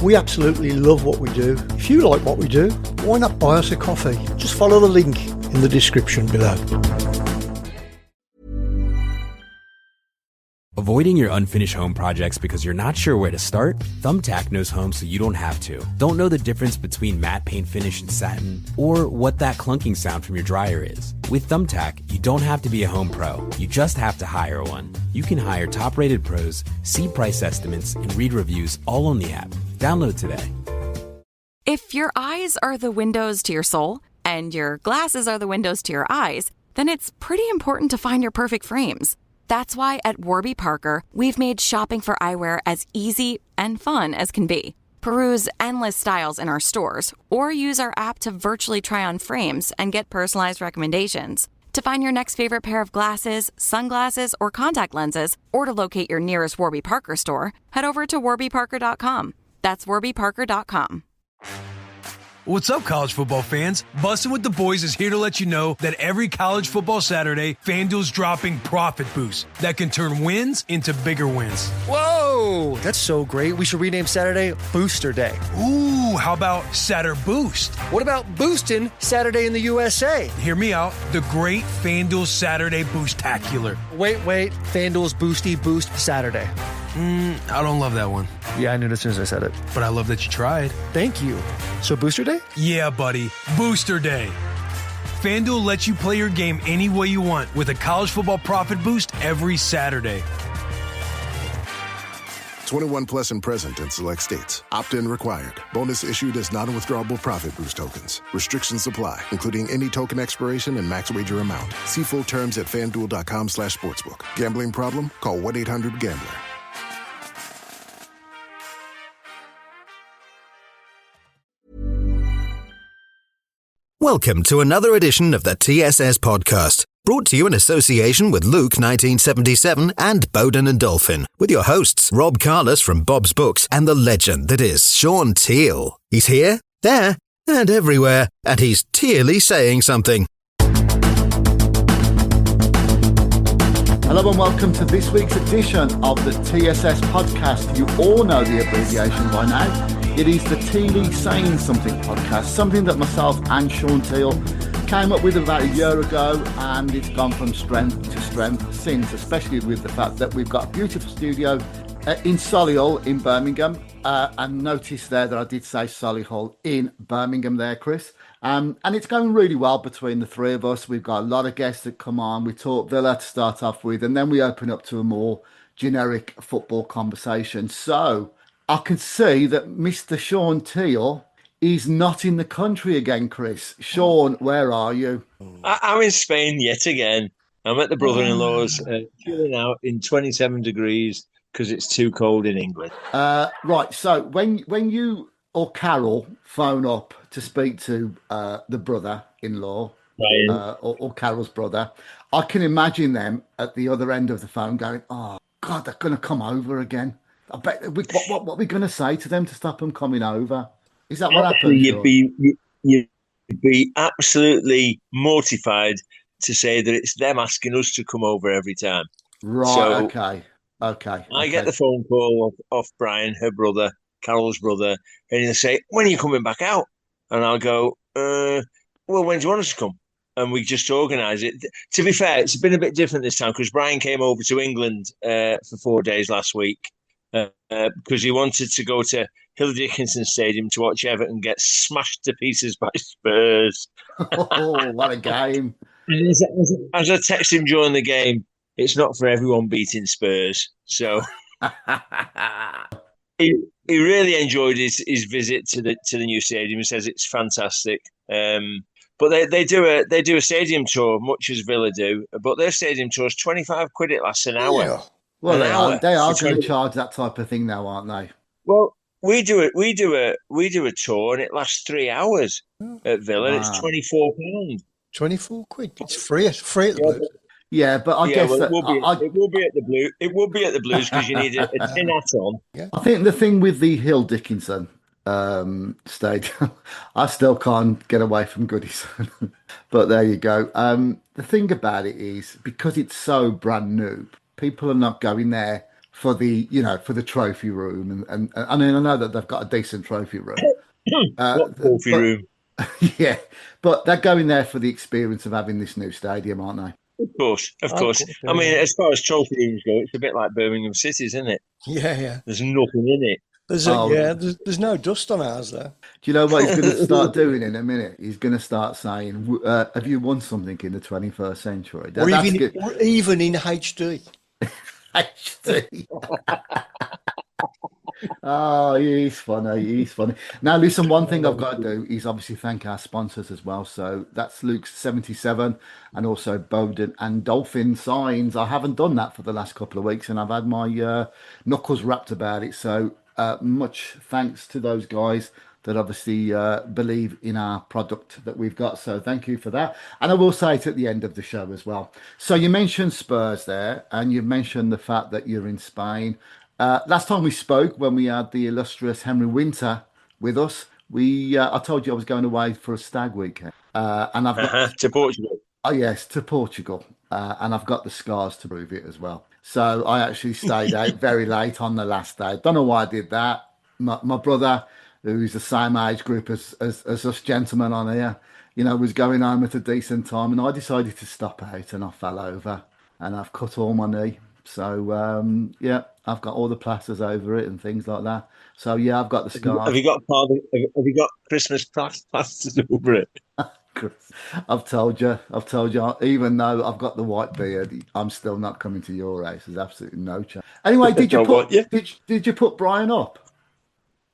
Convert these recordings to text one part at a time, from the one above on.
We absolutely love what we do. If you like what we do, why not buy us a coffee? Just follow the link in the description below. Avoiding your unfinished home projects because you're not sure where to start? Thumbtack knows home so you don't have to. Don't know the difference between matte paint finish and satin? Or what that clunking sound from your dryer is? With Thumbtack, you don't have to be a home pro. You just have to hire one. You can hire top-rated pros, see price estimates, and read reviews all on the app. Download today. If your eyes are the windows to your soul, and your glasses are the windows to your eyes, then it's pretty important to find your perfect frames. That's why at Warby Parker, we've made shopping for eyewear as easy and fun as can be. Peruse endless styles in our stores, or use our app to virtually try on frames and get personalized recommendations. To find your next favorite pair of glasses, sunglasses, or contact lenses, or to locate your nearest Warby Parker store, head over to warbyparker.com. That's warbyparker.com. What's up, college football fans? Bussin' with the Boys is here to let you know that every college football Saturday, FanDuel's dropping profit boosts that can turn wins into bigger wins. Whoa, that's so great. We should rename Saturday Booster Day. Ooh, how about Saturday Boost? What about Boostin' Saturday in the USA? Hear me out. The great FanDuel Saturday Boostacular. Wait. FanDuel's Boosty Boost Saturday. I don't love that one. Yeah, I knew it as soon as I said it. But I love that you tried. Thank you. So Booster Day? Yeah, buddy. Booster Day. FanDuel lets you play your game any way you want with a college football profit boost every Saturday. 21 plus and present in select states. Opt-in required. Bonus issued as non-withdrawable profit boost tokens. Restrictions apply, including any token expiration and max wager amount. See full terms at FanDuel.com/sportsbook. Gambling problem? Call 1-800-GAMBLER. Welcome to another edition of the TSS podcast, brought to you in association with Luke 1977 and Bowden and Dolphin, with your hosts Rob Carless from Bob's Books and the legend that is Shaun Teale. He's here, there, and everywhere, and he's Tealey saying something. Hello and welcome to this week's edition of the TSS podcast. You all know the abbreviation by now. It is the Teale Saying Something podcast, something that myself and Shaun Teale came up with about a year ago, and it's gone from strength to strength since, especially with the fact that we've got a beautiful studio in Solihull in Birmingham. And notice there that I did say Solihull in Birmingham there, Chris. And it's going really well between the three of us. We've got a lot of guests that come on. We talk Villa to start off with, and then we open up to a more generic football conversation. So I can see that Mr. Shaun Teale is not in the country again, Chris. Shaun, where are you? I'm in Spain yet again. I'm at the brother-in-law's, chilling out in 27 degrees because it's too cold in England. Right, so when you or Carol phone up to speak to the brother-in-law, or Carol's brother, I can imagine them at the other end of the phone going, oh, God, they're going to come over again. I bet what are we going to say to them to stop them coming over? Is that what happened? You'd be absolutely mortified to say that it's them asking us to come over every time. Right. So Okay. I get the phone call off Browne, her brother, Carol's brother, and he'll say, "When are you coming back out?" And I'll go, "Well, when do you want us to come?" And we just organise it. To be fair, it's been a bit different this time because Browne came over to England for 4 days last week. Because he wanted to go to Hill Dickinson Stadium to watch Everton get smashed to pieces by Spurs. Oh, what a game. And as I text him during the game, it's not for everyone beating Spurs. So he really enjoyed his visit to the new stadium. He says it's fantastic. But they do a stadium tour, much as Villa do. But their stadium tour is 25 quid. It lasts an hour. Yeah. Well, they are going to charge that type of thing now, aren't they? Well, we do a tour and it lasts 3 hours at Villa. Wow. And it's £24. 24 quid. It's free at the Blues. Yeah, but I guess it will be at the Blues. It will be at the Blues because you need a tin hat on. Yeah. I think the thing with the Hill Dickinson stadium, I still can't get away from Goodison. But there you go. The thing about it is because it's so brand new, people are not going there for the trophy room, and I mean, I know that they've got a decent trophy room, What trophy but room? yeah, but they're going there for the experience of having this new stadium, aren't they? Of course, of Of course. course, I yeah, mean, yeah. as far as trophy rooms go, it's a bit like Birmingham City's, isn't it? Yeah, yeah. There's nothing in it. Oh, There's no dust on ours there. do you know what he's going to start doing in a minute? He's going to start saying, "Have you won something in the 21st century?" That's good. Or even in HD. Actually. Oh, he's funny. He's funny. Now, listen, one thing I've got to do is obviously thank our sponsors as well. So that's Luke's 77 and also Bowden and Dolphin signs. I haven't done that for the last couple of weeks and I've had my knuckles wrapped about it. So much thanks to those guys that obviously believe in our product that we've got. So thank you for that. And I will say it at the end of the show as well. So you mentioned Spurs there and you mentioned the fact that you're in Spain. Last time we spoke, when we had the illustrious Henry Winter with us, I told you I was going away for a stag weekend, and I've got To Portugal. oh yes to Portugal, and I've got the scars to prove it as well. So I actually stayed out very late on the last day. Don't know why I did that. My brother, who's the same age group as us gentlemen on here, was going home at a decent time, and I decided to stop out, and I fell over, and I've cut all my knee. So yeah, I've got all the plasters over it and things like that. So yeah, I've got the Have scars. you got have you got Christmas plasters over it? I've told you. I've told you. Even though I've got the white beard, I'm still not coming to your race. There's absolutely no chance. Anyway, did you Don't put want you. did you put Brian up?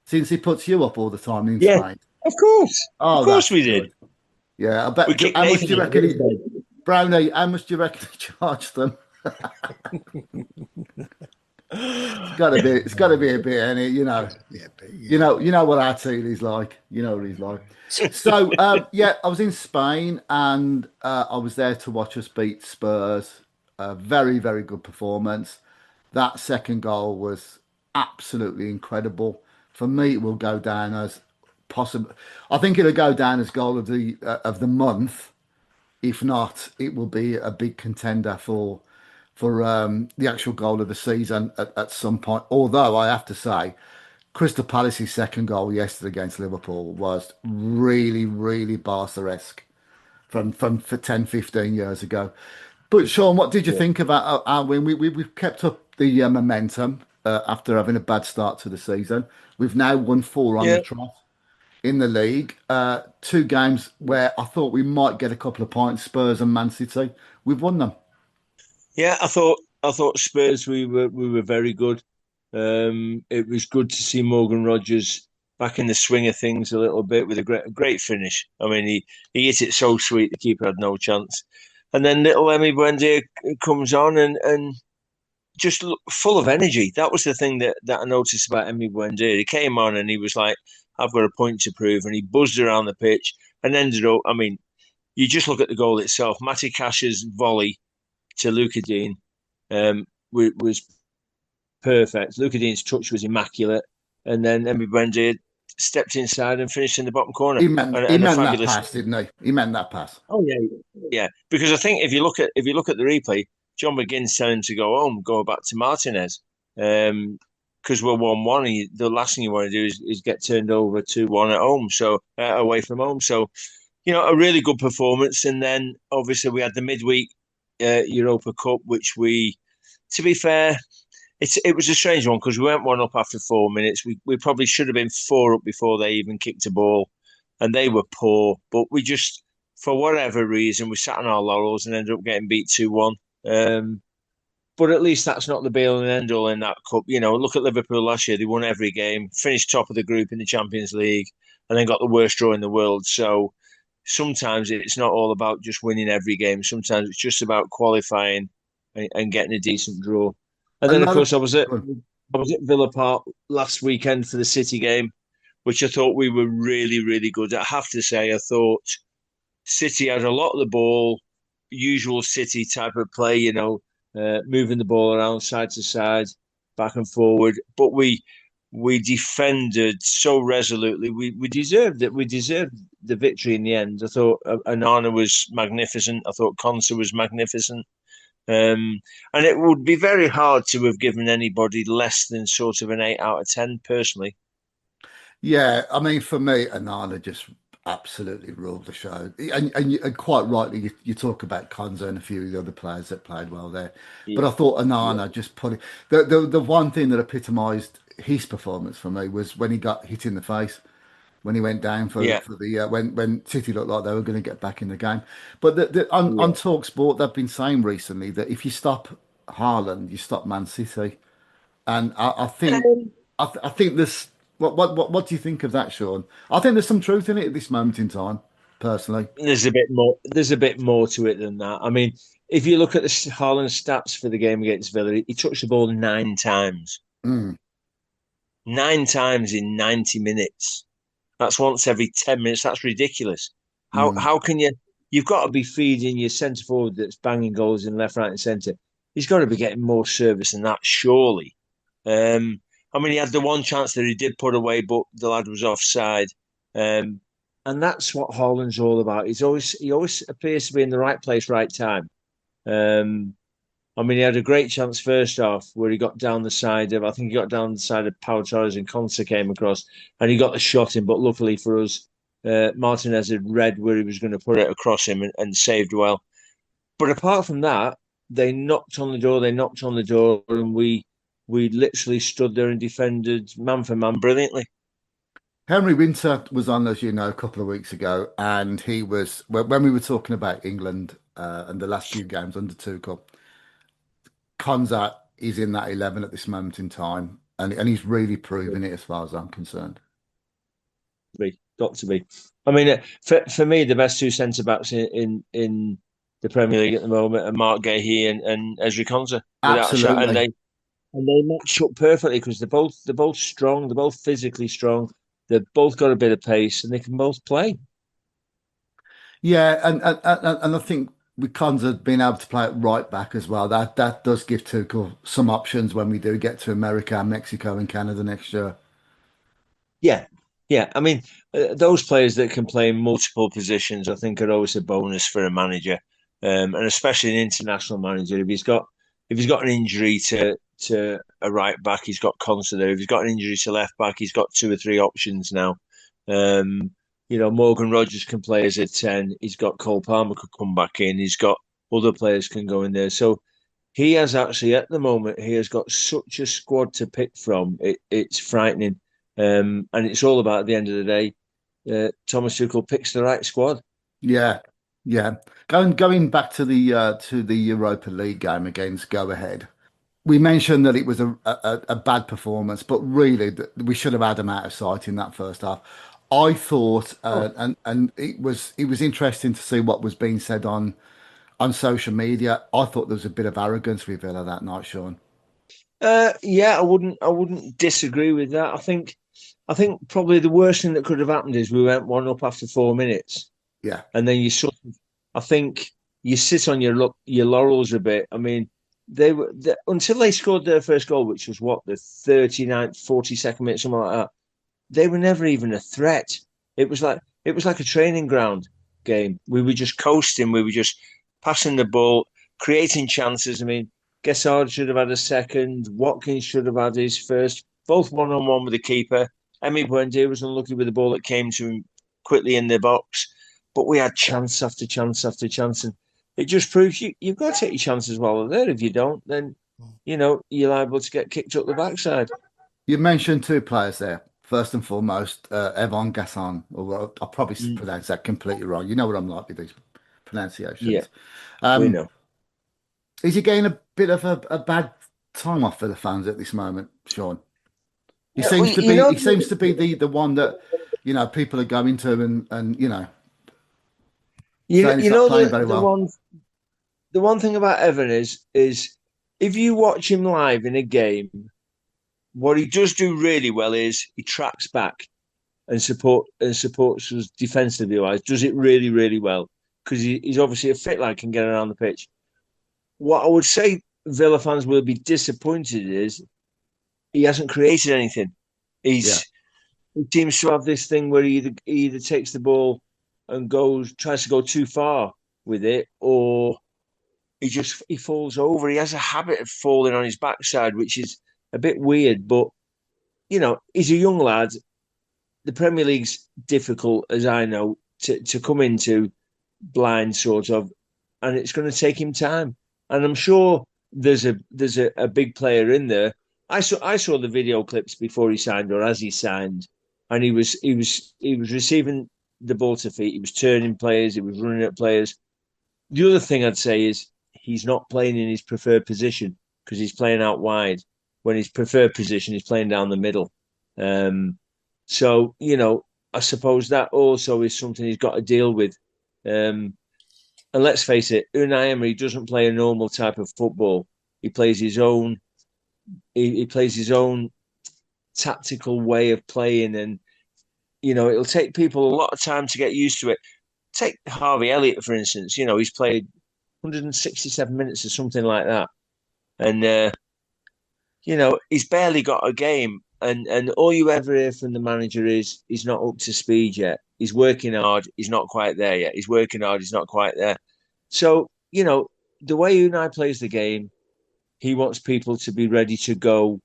Since he puts you up all the time in Yeah, Spain. of course. Of Oh, course that's we good. did. Yeah, I We bet. kicked How much do you Nathan out. reckon? Brownie, how much do you reckon he charged them? It's got to be a bit, and you know what our Tealey's like. You know what he's like. So yeah, I was in Spain, and I was there to watch us beat Spurs. A very, very good performance. That second goal was absolutely incredible. For me, it will go down as possible. I think it'll go down as goal of the month. If not, it will be a big contender for the actual goal of the season at some point. Although I have to say, Crystal Palace's second goal yesterday against Liverpool was really, really Barca-esque from for 10, 15 years ago. But Shaun, what did you think about our win? We've kept up the momentum after having a bad start to the season. We've now won 4 on Yeah, the trot in the league. 2 games where I thought we might get a couple of points, Spurs and Man City. We've won them. yeah. I thought Spurs we were very good. It was good to see Morgan Rogers back in the swing of things a little bit with a great finish. I mean, he hit it so sweet. The keeper had no chance. And then little Emmy Buendia comes on and just full of energy. That was the thing that I noticed about Emmy Buendia. He came on and he was like, I've got a point to prove. And he buzzed around the pitch and ended up, I mean, you just look at the goal itself. Matty Cash's volley to Luca Dean was perfect. Luca Dean's touch was immaculate. And then Emmy Buendia stepped inside and finished in the bottom corner. He And a meant that fabulous. pass, didn't he? He meant that pass. Oh yeah, yeah. Because I think if you look at the replay, John McGinn's telling him to go home, go back to Martinez, because we're 1-1. The last thing you want to do is get turned over 2-1 at home, so away from home. So a really good performance. And then obviously we had the midweek Europa Cup, which to be fair, it was a strange one because we went 1 up after 4 minutes. We probably should have been 4 up before they even kicked a ball, and they were poor. But we just, for whatever reason, we sat on our laurels and ended up getting beat 2-1. But at least that's not the be all and end all in that cup. Look at Liverpool last year; they won every game, finished top of the group in the Champions League, and then got the worst draw in the world. So sometimes it's not all about just winning every game. Sometimes it's just about qualifying and getting a decent draw. And then, of Another course, I was at Villa Park last weekend for the City game, which I thought we were really, really good. I have to say, I thought City had a lot of the ball, usual City type of play, moving the ball around side to side, back and forward. But we defended so resolutely. We deserved it. We deserved the victory in the end. I thought Anana was magnificent. I thought Konsa was magnificent. And it would be very hard to have given anybody less than sort of an 8 out of 10 personally. Yeah, I mean, for me, Anana just absolutely ruled the show. And quite rightly, you talk about Konza and a few of the other players that played well there. But Yeah, I thought yeah, Anana just put it. The one thing that epitomised his performance for me was when he got hit in the face, when he went down yeah, for the when City looked like they were going to get back in the game. But on yeah. Talk Sport, they've been saying recently that if you stop Haaland, you stop Man City. And I think Um, I think this. What do you think of that, Sean? I think there's some truth in it at this moment in time, personally. there's a bit more. There's a bit more to it than that. I mean, if you look at the Haaland stats for the game against Villa, he touched the ball 9 times. Mm, 9 times in 90 minutes. That's once every 10 minutes. That's ridiculous. How mm. how can you? You've got to be feeding your centre forward that's banging goals in left, right, and centre. He's got to be getting more service than that, surely. I mean, he had the one chance that he did put away, but the lad was offside. Um, and that's what Haaland's all about. He always appears to be in the right place, right time. Um, I mean, he had a great chance first off where he got down the side of, I think he got down the side of Pau Torres and Konsa came across and he got the shot in. But luckily for us, Martinez had read where he was going to put it across him and saved well. But apart from that, they knocked on the door, and we literally stood there and defended man for man brilliantly. Henry Winter was on, as you know, a couple of weeks ago, and he was when we were talking about England and the last few games under Tuchel. Konzat is in that 11 at this moment in time, and he's really proven it as far as I'm concerned. Got to be. I mean, for me, the best two centre backs in the Premier League at the moment are Mark Gahey and Ezri Konsa, without a shot, Absolutely. and they match up perfectly because they're both strong, they're both physically strong, they've both got a bit of pace, and they can both play. Yeah, and I think with Konza being able to play it right back as well, that does give Tuchel some options when we do get to America, Mexico, and Canada next year. Yeah, yeah. I mean, those players that can play in multiple positions, I think, are always a bonus for a manager, and especially an international manager. If he's got an injury to a right back, he's got Consa there. If he's got an injury to left back, he's got two or three options now. Um, Morgan Rogers can play as a 10. He's got Cole Palmer could come back in. He's got other players can go in there. So he has actually, at the moment, he has got such a squad to pick from. It's frightening. And it's all about, at the end of the day, Thomas Tuchel picks the right squad. Yeah, yeah. Going back to the Europa League game against Go Ahead. We mentioned that it was a bad performance, but really we should have had them out of sight in that first half. I thought, and it was interesting to see what was being said on social media. I thought there was a bit of arrogance with Villa that night, Sean. Yeah, I wouldn't disagree with that. I think probably the worst thing that could have happened is we went one up after 4 minutes, Yeah, and then I think you sit on your laurels a bit. I mean, until they scored their first goal, which was what, the 39th, 42nd minute, something like that. They were never even a threat. It was like a training ground game. We were just coasting. We were just passing the ball, creating chances. I mean, Gessard should have had a second. Watkins should have had his first. Both 1-on-1 with the keeper. Emi Buendia was unlucky with the ball that came to him quickly in the box. But we had chance after chance after chance. And it just proves you've got to take your chances while they're there. If you don't, then, you're liable to get kicked up the backside. you mentioned two players there. First and foremost, Evan Gasson, or I probably Mm. pronounced that completely wrong. You know what I'm like with these Yeah, pronunciations. we Um, know. is he getting a bit of a bad time off for the fans at this moment, Sean? He Yeah, well, seems to be he seems to be the one that people are going to and you, saying he's you not know playing the very the well. one thing about Evan is if you watch him live in a game, what he does do really well is he tracks back and supports us defensively wise. Does it really really well because he's obviously a fit lad, can get around the pitch. What I would say Villa fans will be disappointed is he hasn't created anything. Yeah, He seems to have this thing where he either takes the ball and tries to go too far with it, or he falls over. He has a habit of falling on his backside, which is a bit weird. But he's a young lad. The Premier League's difficult, as I know, to come into blind, sort of, and it's going to take him time. And I'm sure there's a big player in there. I saw the video clips before he signed or as he signed, and he was receiving the ball to feet. He was turning players. He was running at players. The other thing I'd say is he's not playing in his preferred position because he's playing out wide. When his preferred position is playing down the middle. So I suppose that also is something he's got to deal with. And let's face it, Unai Emery doesn't play a normal type of football. He plays his own. He plays his own tactical way of playing, and it'll take people a lot of time to get used to it. Take Harvey Elliott, for instance. He's played 167 minutes or something like that, and he's barely got a game. And all you ever hear from the manager is he's not up to speed yet. He's working hard. He's not quite there yet. He's working hard. He's not quite there. So, the way Unai plays the game, he wants people to be ready to go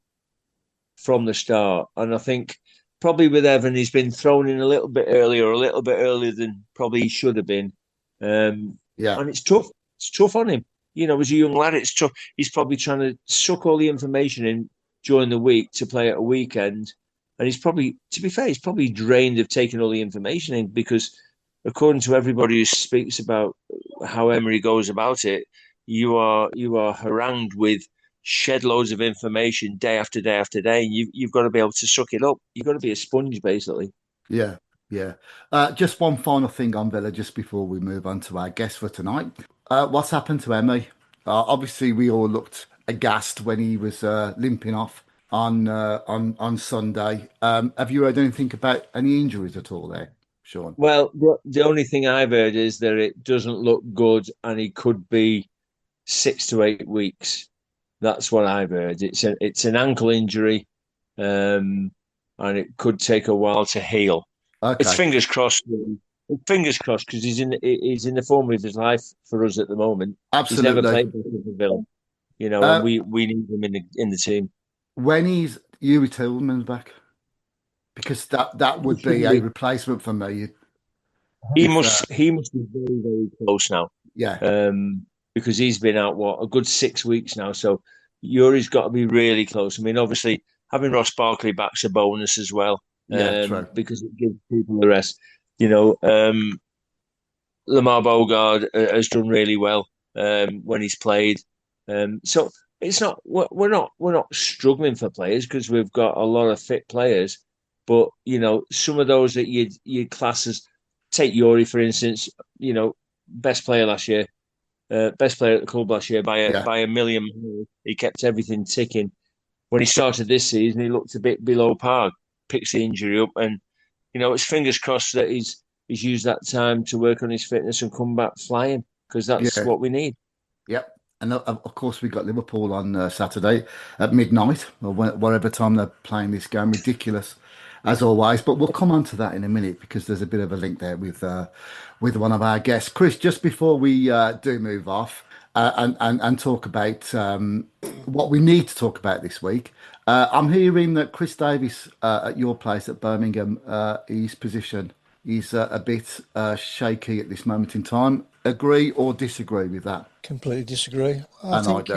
from the start. And I think probably with Evan, he's been thrown in a little bit earlier than probably he should have been. And it's tough. It's tough on him. As a young lad, it's tough. He's probably trying to suck all the information in during the week to play at a weekend. And he's probably, to be fair, he's probably drained of taking all the information in because according to everybody who speaks about how Emery goes about it, you are harangued with shed loads of information day after day after day. And you've got to be able to suck it up. You've got to be a sponge, basically. Yeah. Just one final thing on Villa just before we move on to our guest for tonight. What's happened to Emery? Obviously, we all looked aghast when he was limping off on Sunday. Have you heard anything about any injuries at all there, Shaun? Well, the only thing I've heard is that it doesn't look good and he could be 6 to 8 weeks. That's what I've heard. It's an ankle injury, and it could take a while to heal. Okay. It's fingers crossed. Fingers crossed because he's in the form of his life for us at the moment. Absolutely. He's never played for Villa, and we need him in the team. When he's Yuri Tillman's back, because that would be a replacement for me. He must be very, very close now. Yeah. Because he's been out a good 6 weeks now. So Yuri's got to be really close. I mean, obviously having Ross Barkley back's a bonus as well. Yeah, true. Because it gives people the rest. Lamar Bogard has done really well when he's played. So it's not we're not struggling for players because we've got a lot of fit players. But some of those that you'd class as, take Yuri for instance. Best player last year, best player at the club last year by a million. He kept everything ticking. When he started this season, he looked a bit below par. Picks the injury up, and it's fingers crossed that he's used that time to work on his fitness and come back flying because that's what we need. Yep. And of course, we got Liverpool on Saturday at midnight or whatever time they're playing this game. Ridiculous, as always. But we'll come on to that in a minute because there's a bit of a link there with one of our guests, Chris. Just before we do move off and talk about what we need to talk about this week, I'm hearing that Chris Davis at your place at Birmingham, his position is a bit shaky at this moment in time. Agree or disagree with that? Completely disagree. I think,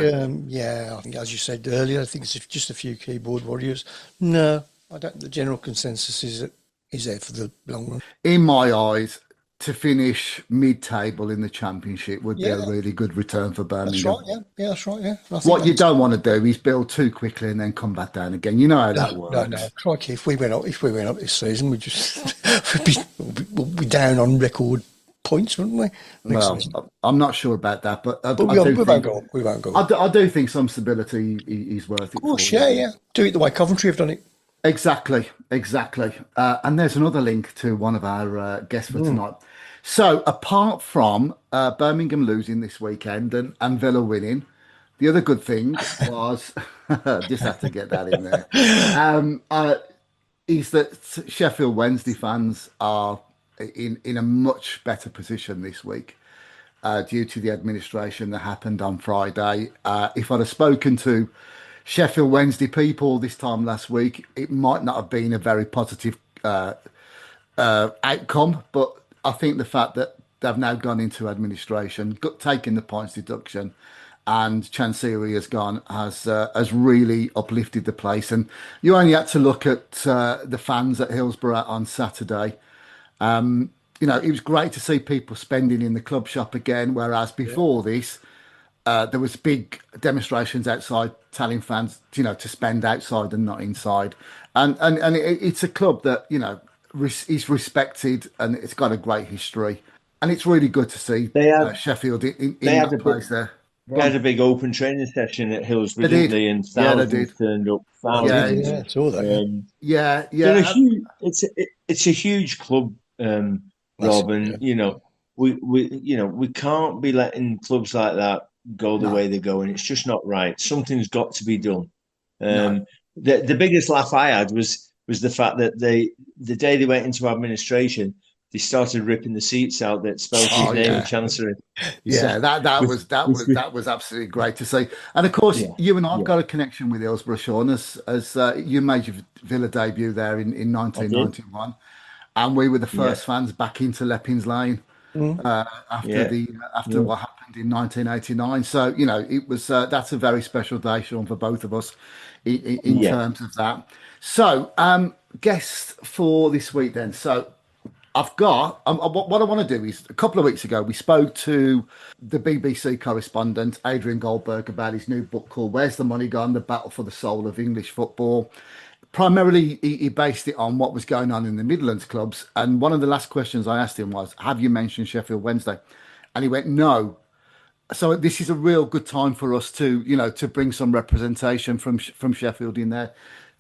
as you said earlier, I think it's just a few keyboard warriors. No, I don't. The general consensus is there for the long run. In my eyes, to finish mid-table in the Championship would be a really good return for Birmingham. That's right, yeah. That's right, yeah. What you don't want to do is build too quickly and then come back down again. You know how that works. No. Crikey, if we went up this season, we'd be down on record points, wouldn't we? Well, I'm not sure about that, but we won't go. I do think some stability is worth it. Of course, yeah. Do it the way Coventry have done it. Exactly. And there's another link to one of our guests for tonight. So apart from Birmingham losing this weekend and Villa winning, the other good thing was, just have to get that in there, is that Sheffield Wednesday fans are in a much better position this week. due to the administration that happened on Friday. If I'd have spoken to Sheffield Wednesday people this time last week, it might not have been a very positive outcome. But I think the fact that they've now gone into administration, taken the points deduction, and Chancery has really uplifted the place. And you only had to look at the fans at Hillsborough on Saturday. It was great to see people spending in the club shop again, whereas before this, there was big demonstrations outside telling fans, to spend outside and not inside. And it's a club that, is respected, and it's got a great history. And it's really good to see Sheffield in that place there. They had a big open training session at Hillsborough, They didn't did. they? And Yeah, they thousands did. turned up. Yeah, I saw that. Yeah. It's a huge club, Rob, and we can't be letting clubs like that go the way they're going. It's just not right. Something's got to be done. The biggest laugh I had was the fact that the day they went into administration, they started ripping the seats out that spelled his name in Chancery. Yeah, that was absolutely great to see. And of course, you and I've got a connection with Hillsborough, Shaun, as you made your Villa debut there in 1991, and we were the first fans back into Leppings Lane after what happened in 1989. So it was that's a very special day, Shaun, for both of us in terms of that. So guest for this week then. So I've got what I want to do is, a couple of weeks ago we spoke to the BBC correspondent Adrian Goldberg about his new book called Where's the Money Gone? The Battle for the Soul of English Football. Primarily he based it on what was going on in the Midlands clubs, and one of the last questions I asked him was, have you mentioned Sheffield Wednesday? And he went, no. So this is a real good time for us to to bring some representation from Sheffield in there.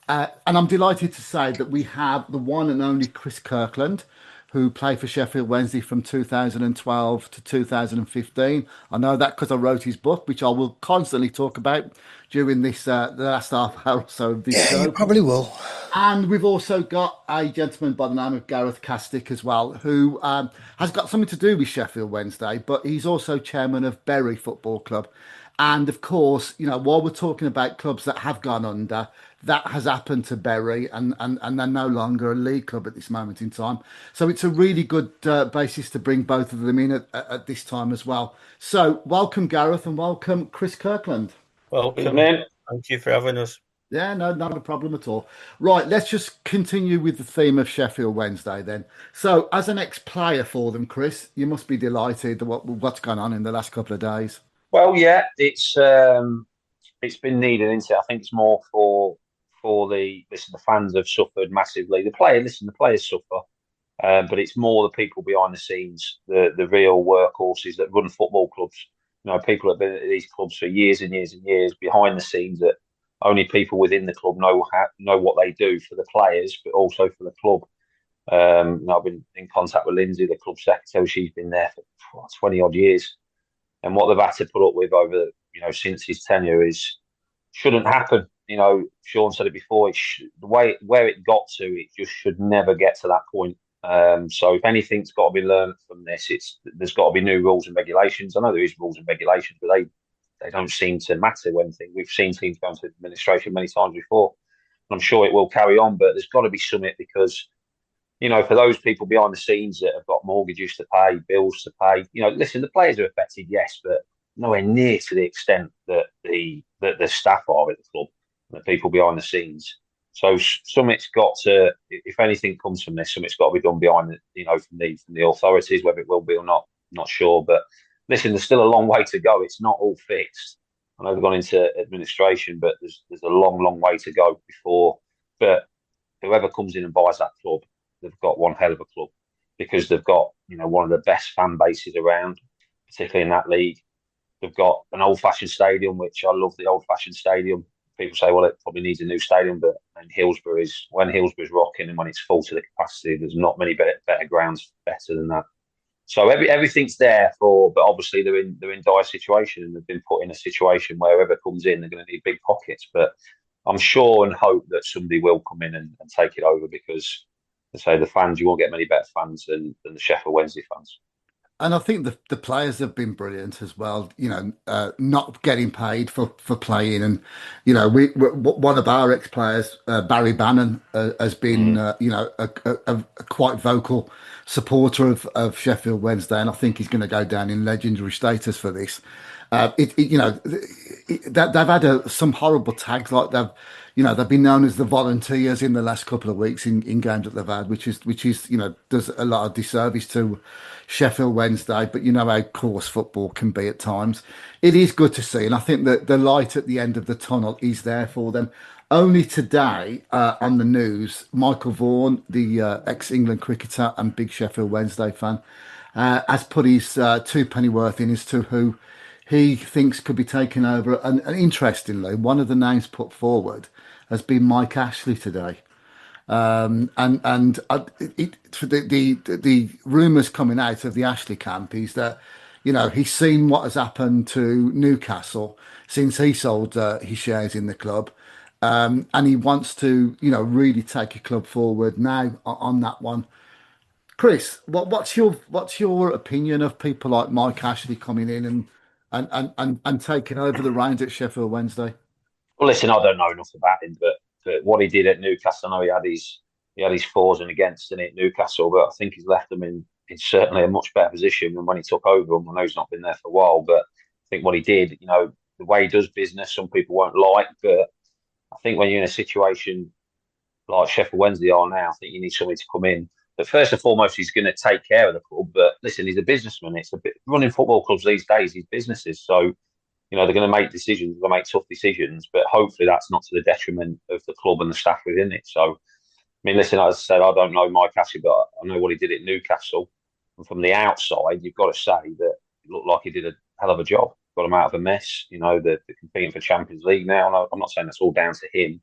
And I'm delighted to say that we have the one and only Chris Kirkland, who played for Sheffield Wednesday from 2012 to 2015. I know that because I wrote his book, which I will constantly talk about during this the last half hour or so of this show. You probably will. And we've also got a gentleman by the name of Gareth Castick as well, who has got something to do with Sheffield Wednesday, but he's also chairman of Bury Football Club. And of course, while we're talking about clubs that have gone under, that has happened to Bury, and they're no longer a league club at this moment in time. So it's a really good basis to bring both of them in at this time as well. So welcome, Gareth, and welcome, Chris Kirkland. Welcome, man. Thank you for having us. Yeah, no, not a problem at all. Right, let's just continue with the theme of Sheffield Wednesday then. So as an ex-player for them, Chris, you must be delighted with what's gone on in the last couple of days. Well, yeah, it's been needed, isn't it? I think it's more for the fans have suffered massively. The players suffer, but it's more the people behind the scenes, the real workhorses that run football clubs. People that have been at these clubs for years and years and years behind the scenes, that only people within the club know what they do for the players, but also for the club. I've been in contact with Lindsay, the club secretary. She's been there for 20 odd years. And what they've had to put up with over, since his tenure shouldn't happen. Shaun said it before. The way where it got to, it just should never get to that point. So if anything's got to be learned from this, there's got to be new rules and regulations. I know there is rules and regulations, but they don't seem to matter when we've seen teams go into administration many times before. And I'm sure it will carry on, but there's got to be something because. For those people behind the scenes that have got mortgages to pay, bills to pay, listen, the players are affected, yes, but nowhere near to the extent that the staff are at the club, the people behind the scenes. So something's got to, if anything comes from this, something's got to be done behind, from the authorities, whether it will be or not sure. But listen, there's still a long way to go. It's not all fixed. I know they've gone into administration, but there's a long, long way to go before. But whoever comes in and buys that club, they've got one hell of a club because they've got, one of the best fan bases around, particularly in that league. They've got an old-fashioned stadium, which I love the old-fashioned stadium. People say, well, it probably needs a new stadium, but when Hillsborough's rocking and when it's full to the capacity, there's not many better grounds better than that. So everything's there but obviously they're in dire situation and they've been put in a situation where whoever comes in, they're going to need big pockets. But I'm sure and hope that somebody will come in and take it over because, say, the fans, you won't get many better fans than the Sheffield Wednesday fans. And I think the players have been brilliant as well. Not getting paid for playing, and one of our ex players, Barry Bannon, has been a quite vocal supporter of Sheffield Wednesday, and I think he's going to go down in legendary status for this. They've had some horrible tags like they've been known as the volunteers in the last couple of weeks in games that they've had, which is does a lot of disservice to Sheffield Wednesday. But you know how coarse football can be at times. It is good to see, and I think that the light at the end of the tunnel is there for them. Only today on the news, Michael Vaughan, the ex-England cricketer and big Sheffield Wednesday fan, has put his two penny worth in as to who he thinks could be taking over. And interestingly, one of the names put forward has been Mike Ashley today. The rumours coming out of the Ashley camp is that he's seen what has happened to Newcastle since he sold his shares in the club, and he wants to really take a club forward now on that one. Chris, what's your opinion of people like Mike Ashley coming in and taking over the reins at Sheffield Wednesday? Well, listen, I don't know enough about him, but what he did at Newcastle, I know he had his fors and against in it Newcastle, but I think he's left them in certainly a much better position than when he took over them. I know he's not been there for a while, but I think what he did, the way he does business, some people won't like, but I think when you're in a situation like Sheffield Wednesday are now, I think you need somebody to come in. But first and foremost, he's going to take care of the club. But listen, he's a businessman. It's a bit running football clubs these days. He's businesses, so they're going to make decisions. They'll make tough decisions, but hopefully that's not to the detriment of the club and the staff within it. So, I mean, listen, as I said, I don't know Mike Ashley, but I know what he did at Newcastle. And from the outside, you've got to say that it looked like he did a hell of a job. Got them out of a mess. They're competing for Champions League now. And I'm not saying that's all down to him,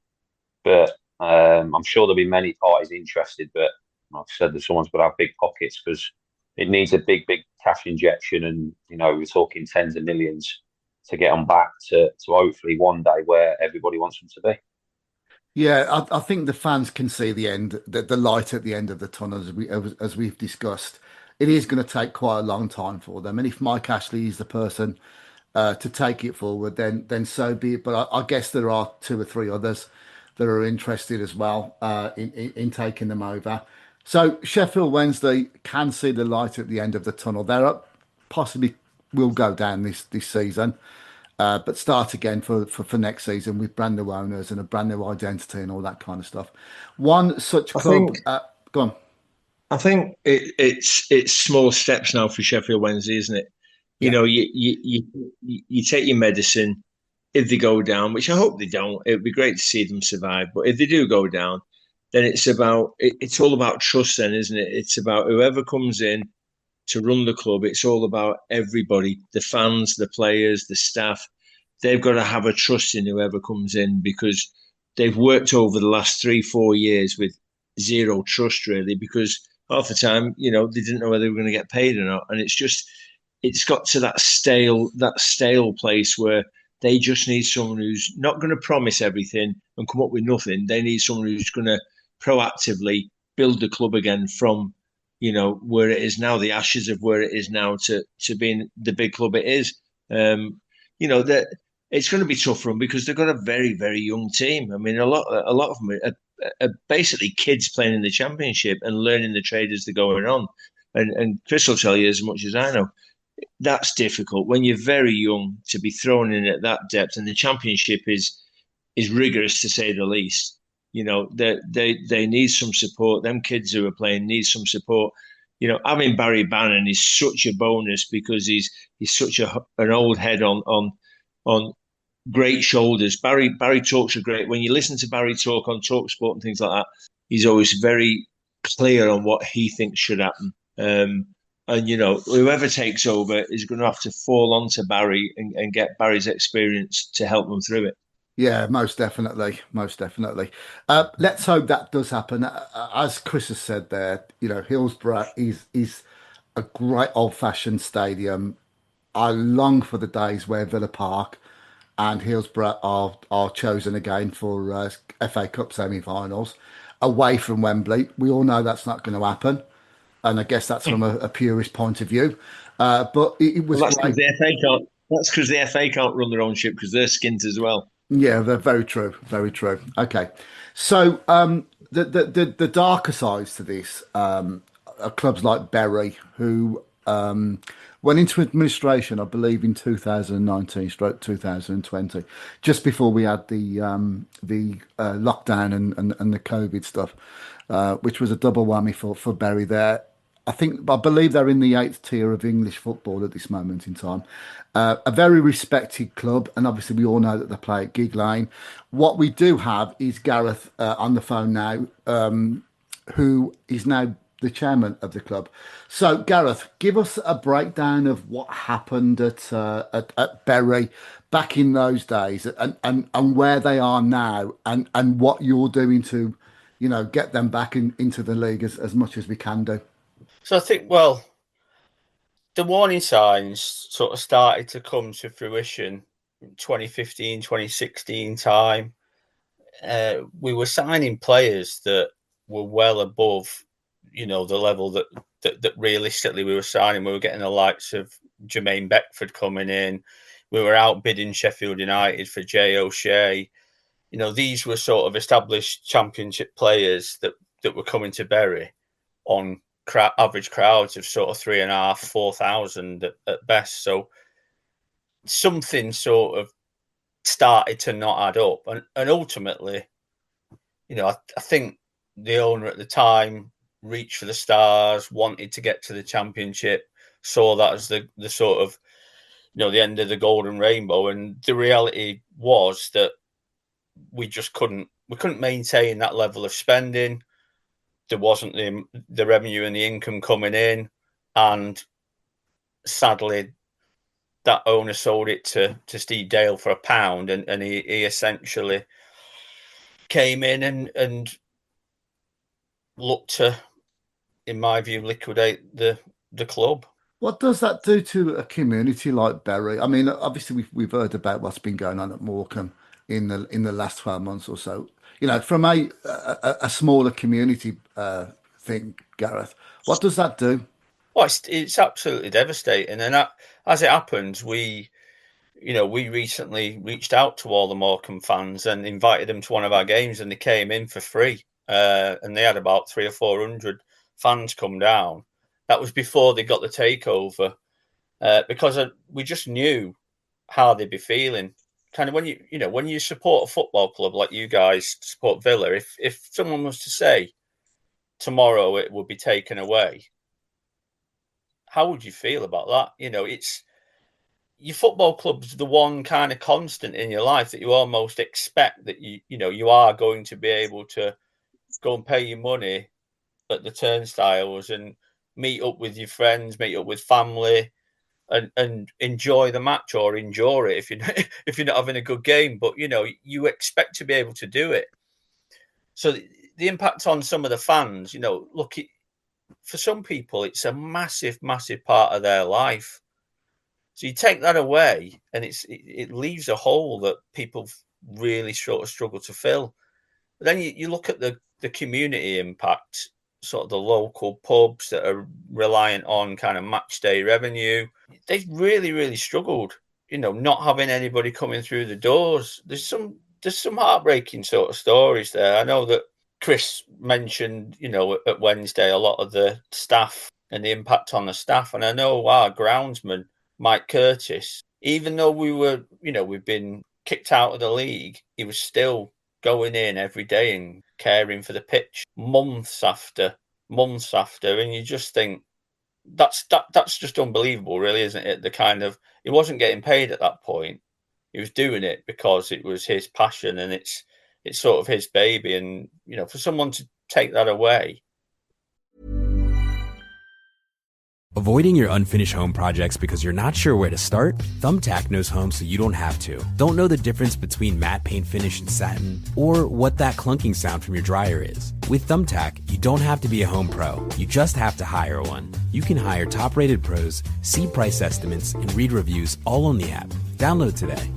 but I'm sure there'll be many parties interested. But like I said, someone's got to have big pockets because it needs a big cash injection. And, we're talking tens of millions to get them back to hopefully one day where everybody wants them to be. Yeah, I think the fans can see the end, the light at the end of the tunnel, as we've discussed. It is going to take quite a long time for them, and if Mike Ashley is the person to take it forward, then so be it. But I guess there are two or three others that are interested as well in taking them over. So Sheffield Wednesday can see the light at the end of the tunnel. They're possibly will go down this season. But start again for next season with brand new owners and a brand new identity and all that kind of stuff. One such club. Go on. I think it's small steps now for Sheffield Wednesday, isn't it? Yeah. You take your medicine. If they go down, which I hope they don't, it'd be great to see them survive. But if they do go down, then it's all about trust, then, isn't it? It's about whoever comes in to run the club. It's all about everybody, the fans, the players, the staff. They've got to have a trust in whoever comes in because they've worked over the last 3-4 years with zero trust, really, because half the time, they didn't know whether they were going to get paid or not. And it's got to that stale place where they just need someone who's not going to promise everything and come up with nothing. They need someone who's going to proactively build the club again from where it is now, the ashes of where it is now to being the big club it is. That it's going to be tough for them because they've got a very, very young team. I mean, a lot of them are basically kids playing in the Championship and learning the trade as they're going on. And Chris will tell you as much as I know, that's difficult when you're very young to be thrown in at that depth. And the Championship is rigorous, to say the least. They need some support. Them kids who are playing need some support. Having Barry Bannon is such a bonus because he's such an old head on great shoulders. Barry talks are great. When you listen to Barry talk on TalkSport and things like that, he's always very clear on what he thinks should happen. And whoever takes over is going to have to fall onto Barry and get Barry's experience to help them through it. Yeah, most definitely. Let's hope that does happen. As Chris has said there, Hillsborough is a great old-fashioned stadium. I long for the days where Villa Park and Hillsborough are chosen again for FA Cup semi-finals away from Wembley. We all know that's not going to happen. and I guess that's from a purist point of view. But it was that's because the FA can't. That's because the FA can't run their own ship because they're skint as well. Yeah, they're very true. Very true. Okay, so the darker sides to this are clubs like Bury, who went into administration, I believe, in 2019/2020, just before we had the lockdown and the COVID stuff, which was a double whammy for Bury there. I believe they're in the 8th tier of English football at this moment in time. A very respected club, and obviously we all know that they play at Gig Lane. What we do have is Gareth on the phone now, who is now the chairman of the club. So, Gareth, give us a breakdown of what happened at Bury back in those days, and where they are now, and what you're doing to, get them back into the league as much as we can do. So I think, well, the warning signs sort of started to come to fruition 2015, 2016 time. We were signing players that were well above, the level that realistically we were signing. We were getting the likes of Jermaine Beckford coming in. We were outbidding Sheffield United for Jay O'Shea. These were sort of established championship players that were coming to Bury on average crowds of sort of 3,500, 4,000 at best. So something sort of started to not add up, and ultimately, I think the owner at the time reached for the stars, wanted to get to the championship, saw that as the sort of the end of the golden rainbow, and the reality was that we just couldn't maintain that level of spending. There wasn't the revenue and the income coming in, and sadly, that owner sold it to Steve Dale for £1, and he essentially came in and looked to, in my view, liquidate the club. What does that do to a community like Bury? I mean, obviously we've heard about what's been going on at Morecambe in the last 12 months or so. From a smaller community thing, Gareth, what does that do? Well, it's absolutely devastating. And as it happens, we recently reached out to all the Morecambe fans and invited them to one of our games, and they came in for free. And they had about 300 or 400 fans come down. That was before they got the takeover, because we just knew how they'd be feeling. Kind of when you support a football club like you guys support Villa, if someone was to say tomorrow it would be taken away, how would you feel about that? It's your football club's the one kind of constant in your life that you almost expect that you are going to be able to go and pay your money at the turnstiles and meet up with your friends, meet up with family, and enjoy the match or endure it if you're not having a good game. But you expect to be able to do it. So the impact on some of the fans, look, for some people it's a massive, massive part of their life. So you take that away, and it leaves a hole that people really sort of struggle to fill. But then you look at the community impact, sort of the local pubs that are reliant on kind of match day revenue. They've really, really struggled, not having anybody coming through the doors. There's some heartbreaking sort of stories there. I know that Chris mentioned, at Wednesday, a lot of the staff and the impact on the staff. And I know our groundsman, Mike Curtis, even though we've been kicked out of the league, he was still going in every day and caring for the pitch months after, and you just think that's just unbelievable, really, isn't it? The kind of, he wasn't getting paid at that point. He was doing it because it was his passion, and it's sort of his baby, and for someone to take that away. Avoiding your unfinished home projects because you're not sure where to start? Thumbtack knows homes so you don't have to. Don't know the difference between matte paint finish and satin? Or what that clunking sound from your dryer is? With Thumbtack, you don't have to be a home pro. You just have to hire one. You can hire top-rated pros, see price estimates, and read reviews all on the app. Download today.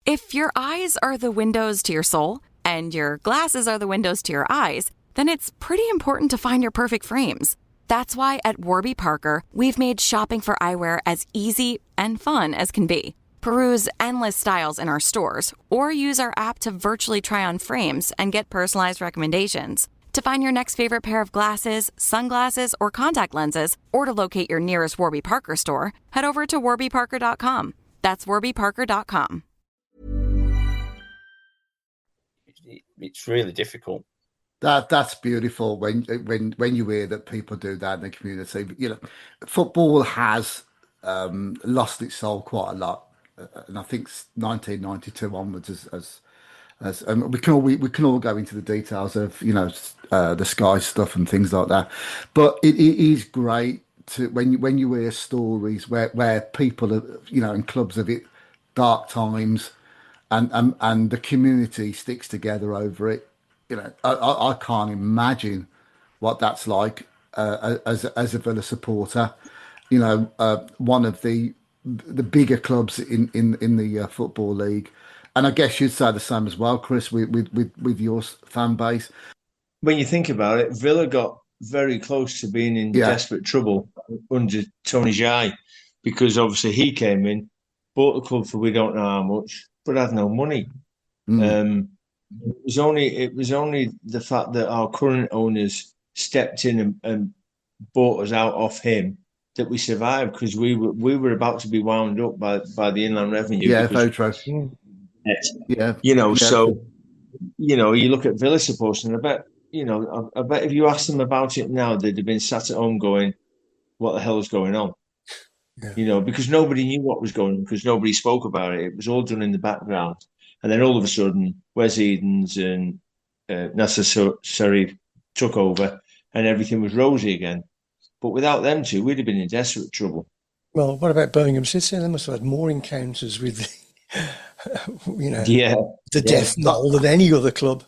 If your eyes are the windows to your soul, and your glasses are the windows to your eyes, then it's pretty important to find your perfect frames. That's why at Warby Parker, we've made shopping for eyewear as easy and fun as can be. Peruse endless styles in our stores, or use our app to virtually try on frames and get personalized recommendations. To find your next favorite pair of glasses, sunglasses, or contact lenses, or to locate your nearest Warby Parker store, head over to warbyparker.com. That's warbyparker.com. It's really difficult. That's beautiful when you hear that people do that in the community. You know, football has lost its soul quite a lot, and I think 1992 onwards, as we can all go into the details of the Sky stuff and things like that. But it is great to when you hear stories where people are, in clubs of it, dark times, and the community sticks together over it. I can't imagine what that's like as a Villa supporter. One of the bigger clubs in the football league, and I guess you'd say the same as well, Chris, with your fan base. When you think about it, Villa got very close to being in desperate trouble under Tony Jai, because obviously he came in, bought the club for we don't know how much, but had no money. It was only the fact that our current owners stepped in and bought us out off him that we survived, because we were about to be wound up by the Inland Revenue. Yeah, very true. So you look at Villa supporters, and I bet if you asked them about it now, they'd have been sat at home going, "What the hell is going on?" Yeah. Because nobody knew what was going on, because nobody spoke about it. It was all done in the background. And then all of a sudden, Wes Edens and Nasser Sharif took over, and everything was rosy again. But without them two, we'd have been in desperate trouble. Well, what about Birmingham City? They must have had more encounters with, the death knell than any other club.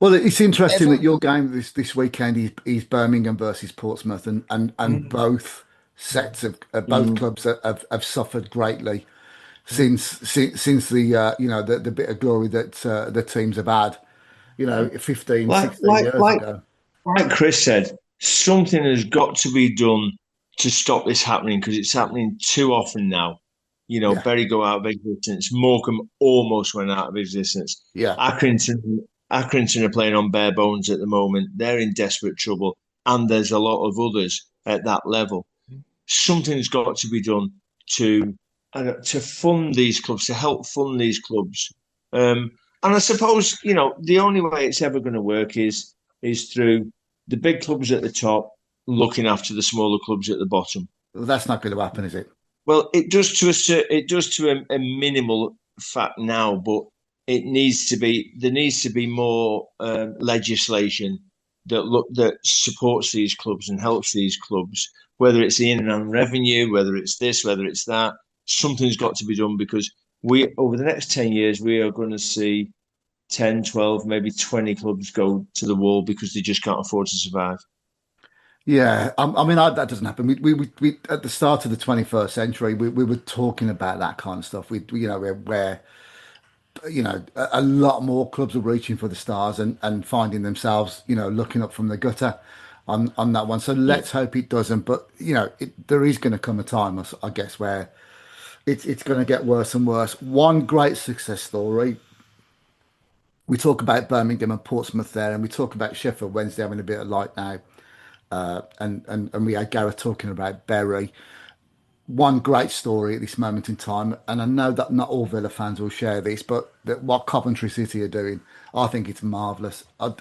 Well, it's interesting that your game this weekend is Birmingham versus Portsmouth, and both sets of both clubs have suffered greatly since the bit of glory that the teams have had, 15, 16 years ago. Like Chris said, something has got to be done to stop this happening, because it's happening too often now. Bury go out of existence. Morecambe almost went out of existence. Yeah. Accrington are playing on bare bones at the moment. They're in desperate trouble, and there's a lot of others at that level. Something's got to be done to fund these clubs, to help fund these clubs. And I suppose, the only way it's ever going to work is through the big clubs at the top looking after the smaller clubs at the bottom. Well, that's not going to happen, is it? Well, it does to a minimal fact now, but there needs to be more legislation that supports these clubs and helps these clubs, whether it's the Inland Revenue, whether it's this, whether it's that. Something's got to be done, because over the next 10 years, we are going to see 10, 12, maybe 20 clubs go to the wall because they just can't afford to survive. Yeah, I mean, that doesn't happen. We at the start of the 21st century, we were talking about that kind of stuff. Where a lot more clubs are reaching for the stars and finding themselves, looking up from the gutter on that one. So let's hope it doesn't. But there is going to come a time, I guess, where it's going to get worse and worse. One great success story. We talk about Birmingham and Portsmouth there, and we talk about Sheffield Wednesday having a bit of light now. And we had Gareth talking about Bury. One great story at this moment in time, and I know that not all Villa fans will share this, but what Coventry City are doing, I think it's marvellous. I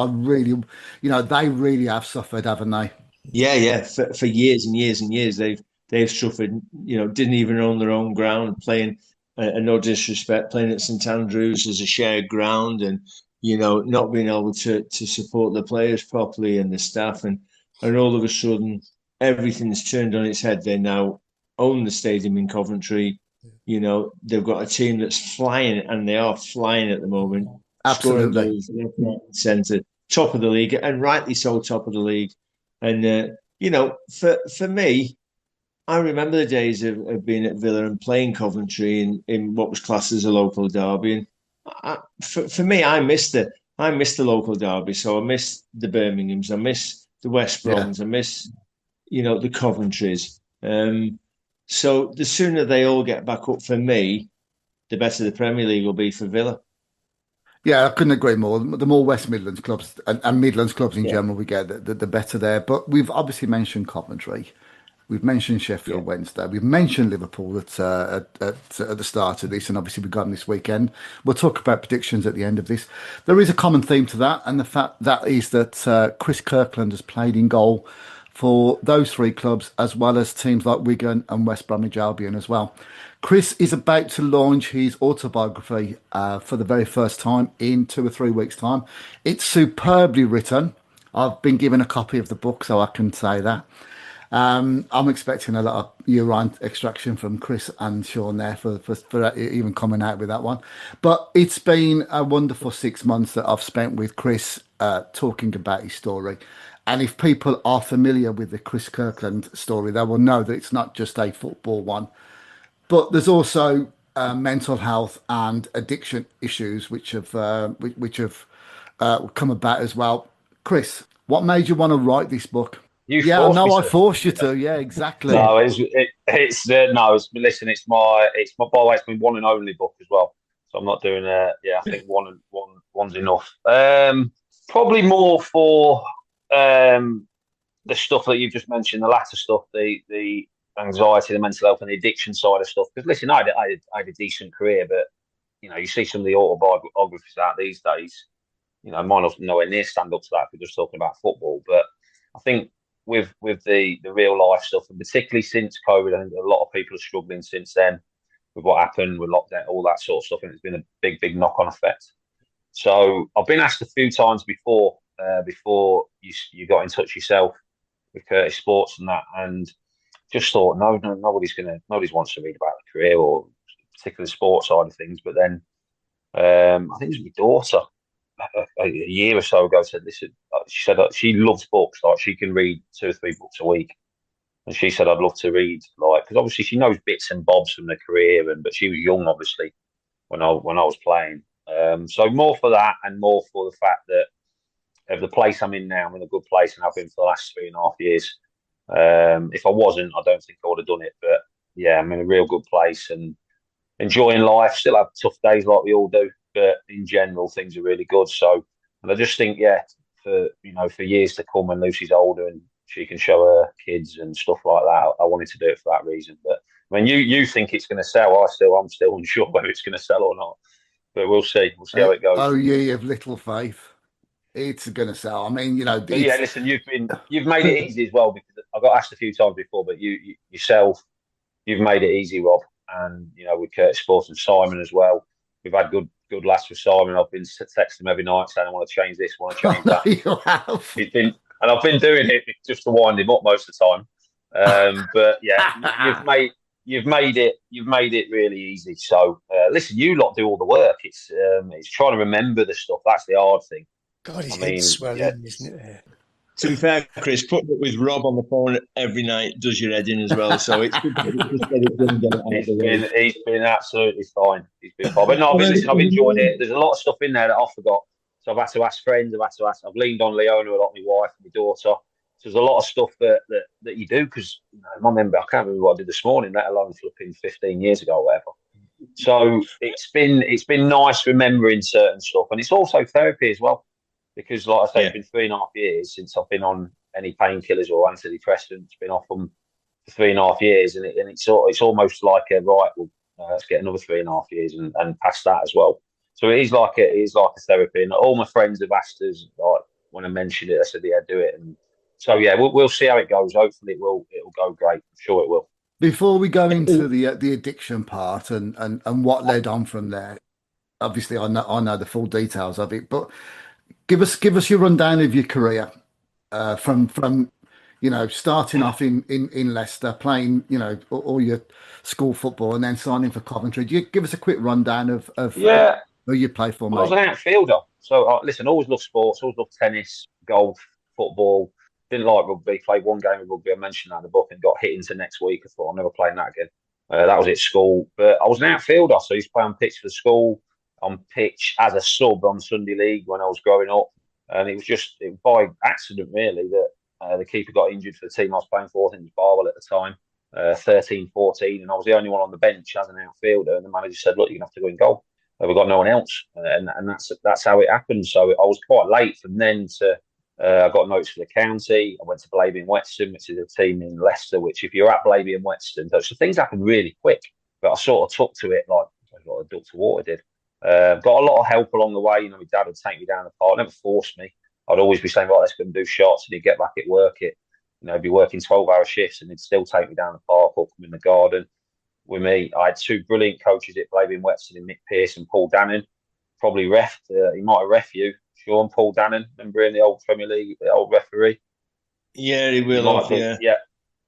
really, they really have suffered, haven't they? Yeah. For years and years and years, they've suffered. Didn't even own their own ground, playing. No disrespect, playing at St Andrews as a shared ground, and not being able to support the players properly and the staff, and all of a sudden everything's turned on its head. They now own the stadium in Coventry. They've got a team that's flying, and they are flying at the moment. Absolutely, centre, top of the league, and rightly so, top of the league. And for me, I remember the days of being at Villa and playing Coventry in what was classed as a local derby. And for me, I missed the local derby. So I miss the Birminghams, I miss the West Broms, I miss the Coventries. So the sooner they all get back up for me, the better the Premier League will be for Villa. Yeah, I couldn't agree more. The more West Midlands clubs and Midlands clubs in general we get, the better there. But we've obviously mentioned Coventry. We've mentioned Sheffield Wednesday. We've mentioned Liverpool at the start of this, and obviously we've got them this weekend. We'll talk about predictions at the end of this. There is a common theme to that, and the fact that is that Chris Kirkland has played in goal for those three clubs, as well as teams like Wigan and West Bromwich Albion as well. Chris is about to launch his autobiography for the very first time in 2 or 3 weeks' time. It's superbly written. I've been given a copy of the book, so I can say that. I'm expecting a lot of urine extraction from Chris and Shaun there for even coming out with that one. But it's been a wonderful 6 months that I've spent with Chris talking about his story. And if people are familiar with the Chris Kirkland story, they will know that it's not just a football one. But there's also mental health and addiction issues which have come about as well. Chris, what made you want to write this book? I forced you to. Yeah, exactly. No, listen, it's my by the way, it's my one and only book as well. So I'm not doing I think one's enough. Probably more for the stuff that you've just mentioned, the latter stuff, the anxiety, the mental health, and the addiction side of stuff. Because listen, I had a decent career, but you see some of the autobiographies out these days. Mine not nowhere near stand up to that if we're just talking about football. But I think with the real life stuff, and particularly since COVID, I think a lot of people are struggling since then with what happened with lockdown, all that sort of stuff, and it's been a big knock-on effect. So I've been asked a few times before you got in touch yourself with Curtis Sports and that, and just thought nobody's wants to read about the career or particularly the sports side of things. But then I think it was my daughter a year or so ago said, listen, she said she loves books, like she can read 2 or 3 books a week, and she said I'd love to read, like, because obviously she knows bits and bobs from the career, but she was young obviously when I was playing, so more for that and more for the fact that of the place I'm in now, I'm in a good place and I've been for the last 3.5 years. If I wasn't, I don't think I would have done it, but yeah, I'm in a real good place and enjoying life. Still have tough days like we all do, but in general, things are really good. So, and I just think, for years to come when Lucy's older and she can show her kids and stuff like that, I wanted to do it for that reason. But I mean, you think it's going to sell. I'm still unsure whether it's going to sell or not, but we'll see. We'll see how it goes. Oh, ye of little faith. It's going to sell. I mean, But yeah, listen, you've made it easy as well, because I got asked a few times before, but you yourself, you've made it easy, Rob, and with Curtis Sports and Simon as well. We've had good laughs with Simon. I've been texting him every night saying I want to change this, I want to change that. You have. And I've been doing it just to wind him up most of the time. But yeah, you've made it really easy. So listen, you lot do all the work. It's trying to remember the stuff. That's the hard thing. God, his head's swelling, isn't it? To be fair, Chris, putting it with Rob on the phone every night does your head in as well. So it's good to he's been absolutely fine. He's been fine. But no, I've enjoyed it. There's a lot of stuff in there that I forgot. So I've had to ask friends. I've leaned on Leona a lot, my wife and my daughter. So there's a lot of stuff that you do, because I can't remember what I did this morning, let alone flipping 15 years ago or whatever. So it's been nice remembering certain stuff, and it's also therapy as well. Because, like I say, it's been 3.5 years since I've been on any painkillers or antidepressants. Been off them for 3.5 years, and it's almost like let's get another 3.5 years and past that as well. So it is like a therapy, and all my friends have asked us, like, when I mentioned it, I said, yeah, do it. And so yeah, we'll see how it goes. Hopefully, it'll go great. I'm sure it will. Before we go into the addiction part and what led on from there, obviously I know the full details of it, but give us your rundown of your career from starting off in Leicester, playing all your school football, and then signing for Coventry. Do you give us a quick rundown of who you play for, mate? I was an outfielder, so listen, always loved sports, always loved tennis, golf, football. Didn't like rugby. Played one game of rugby. I mentioned that in the book, and got hit into next week. I thought I'm never playing that again. That was at school, but I was an outfielder, so I used to play on pitch for the school, on pitch as a sub on Sunday League when I was growing up. And it was just by accident, really, that The keeper got injured for the team I was playing for. I think it was Barwell at the time, 13, 14, and I was the only one on the bench as an outfielder. And the manager said, "Look, you're gonna have to go in goal. We've got no one else," and that's how it happened. So I was quite late from then to. I got notes for the county. I went to Blaby and Whetstone, which is a team in Leicester. Which, if you're at Blaby and Whetstone, so things happen really quick. But I sort of took to it like a duck to water did. Got a lot of help along the way. You know, my dad would take me down the park, never forced me. I'd always be saying, "Right, let's go and do shots," and he'd get back at work. He'd be working 12-hour shifts, and he'd still take me down the park or come in the garden with me. I had two brilliant coaches at Blaby and Whetstone, Mick Pearce and Paul Dannon. Probably he might have ref you, Shaun, Paul Dannon. Remember in the old Premier League, the old referee? Yeah, he will have,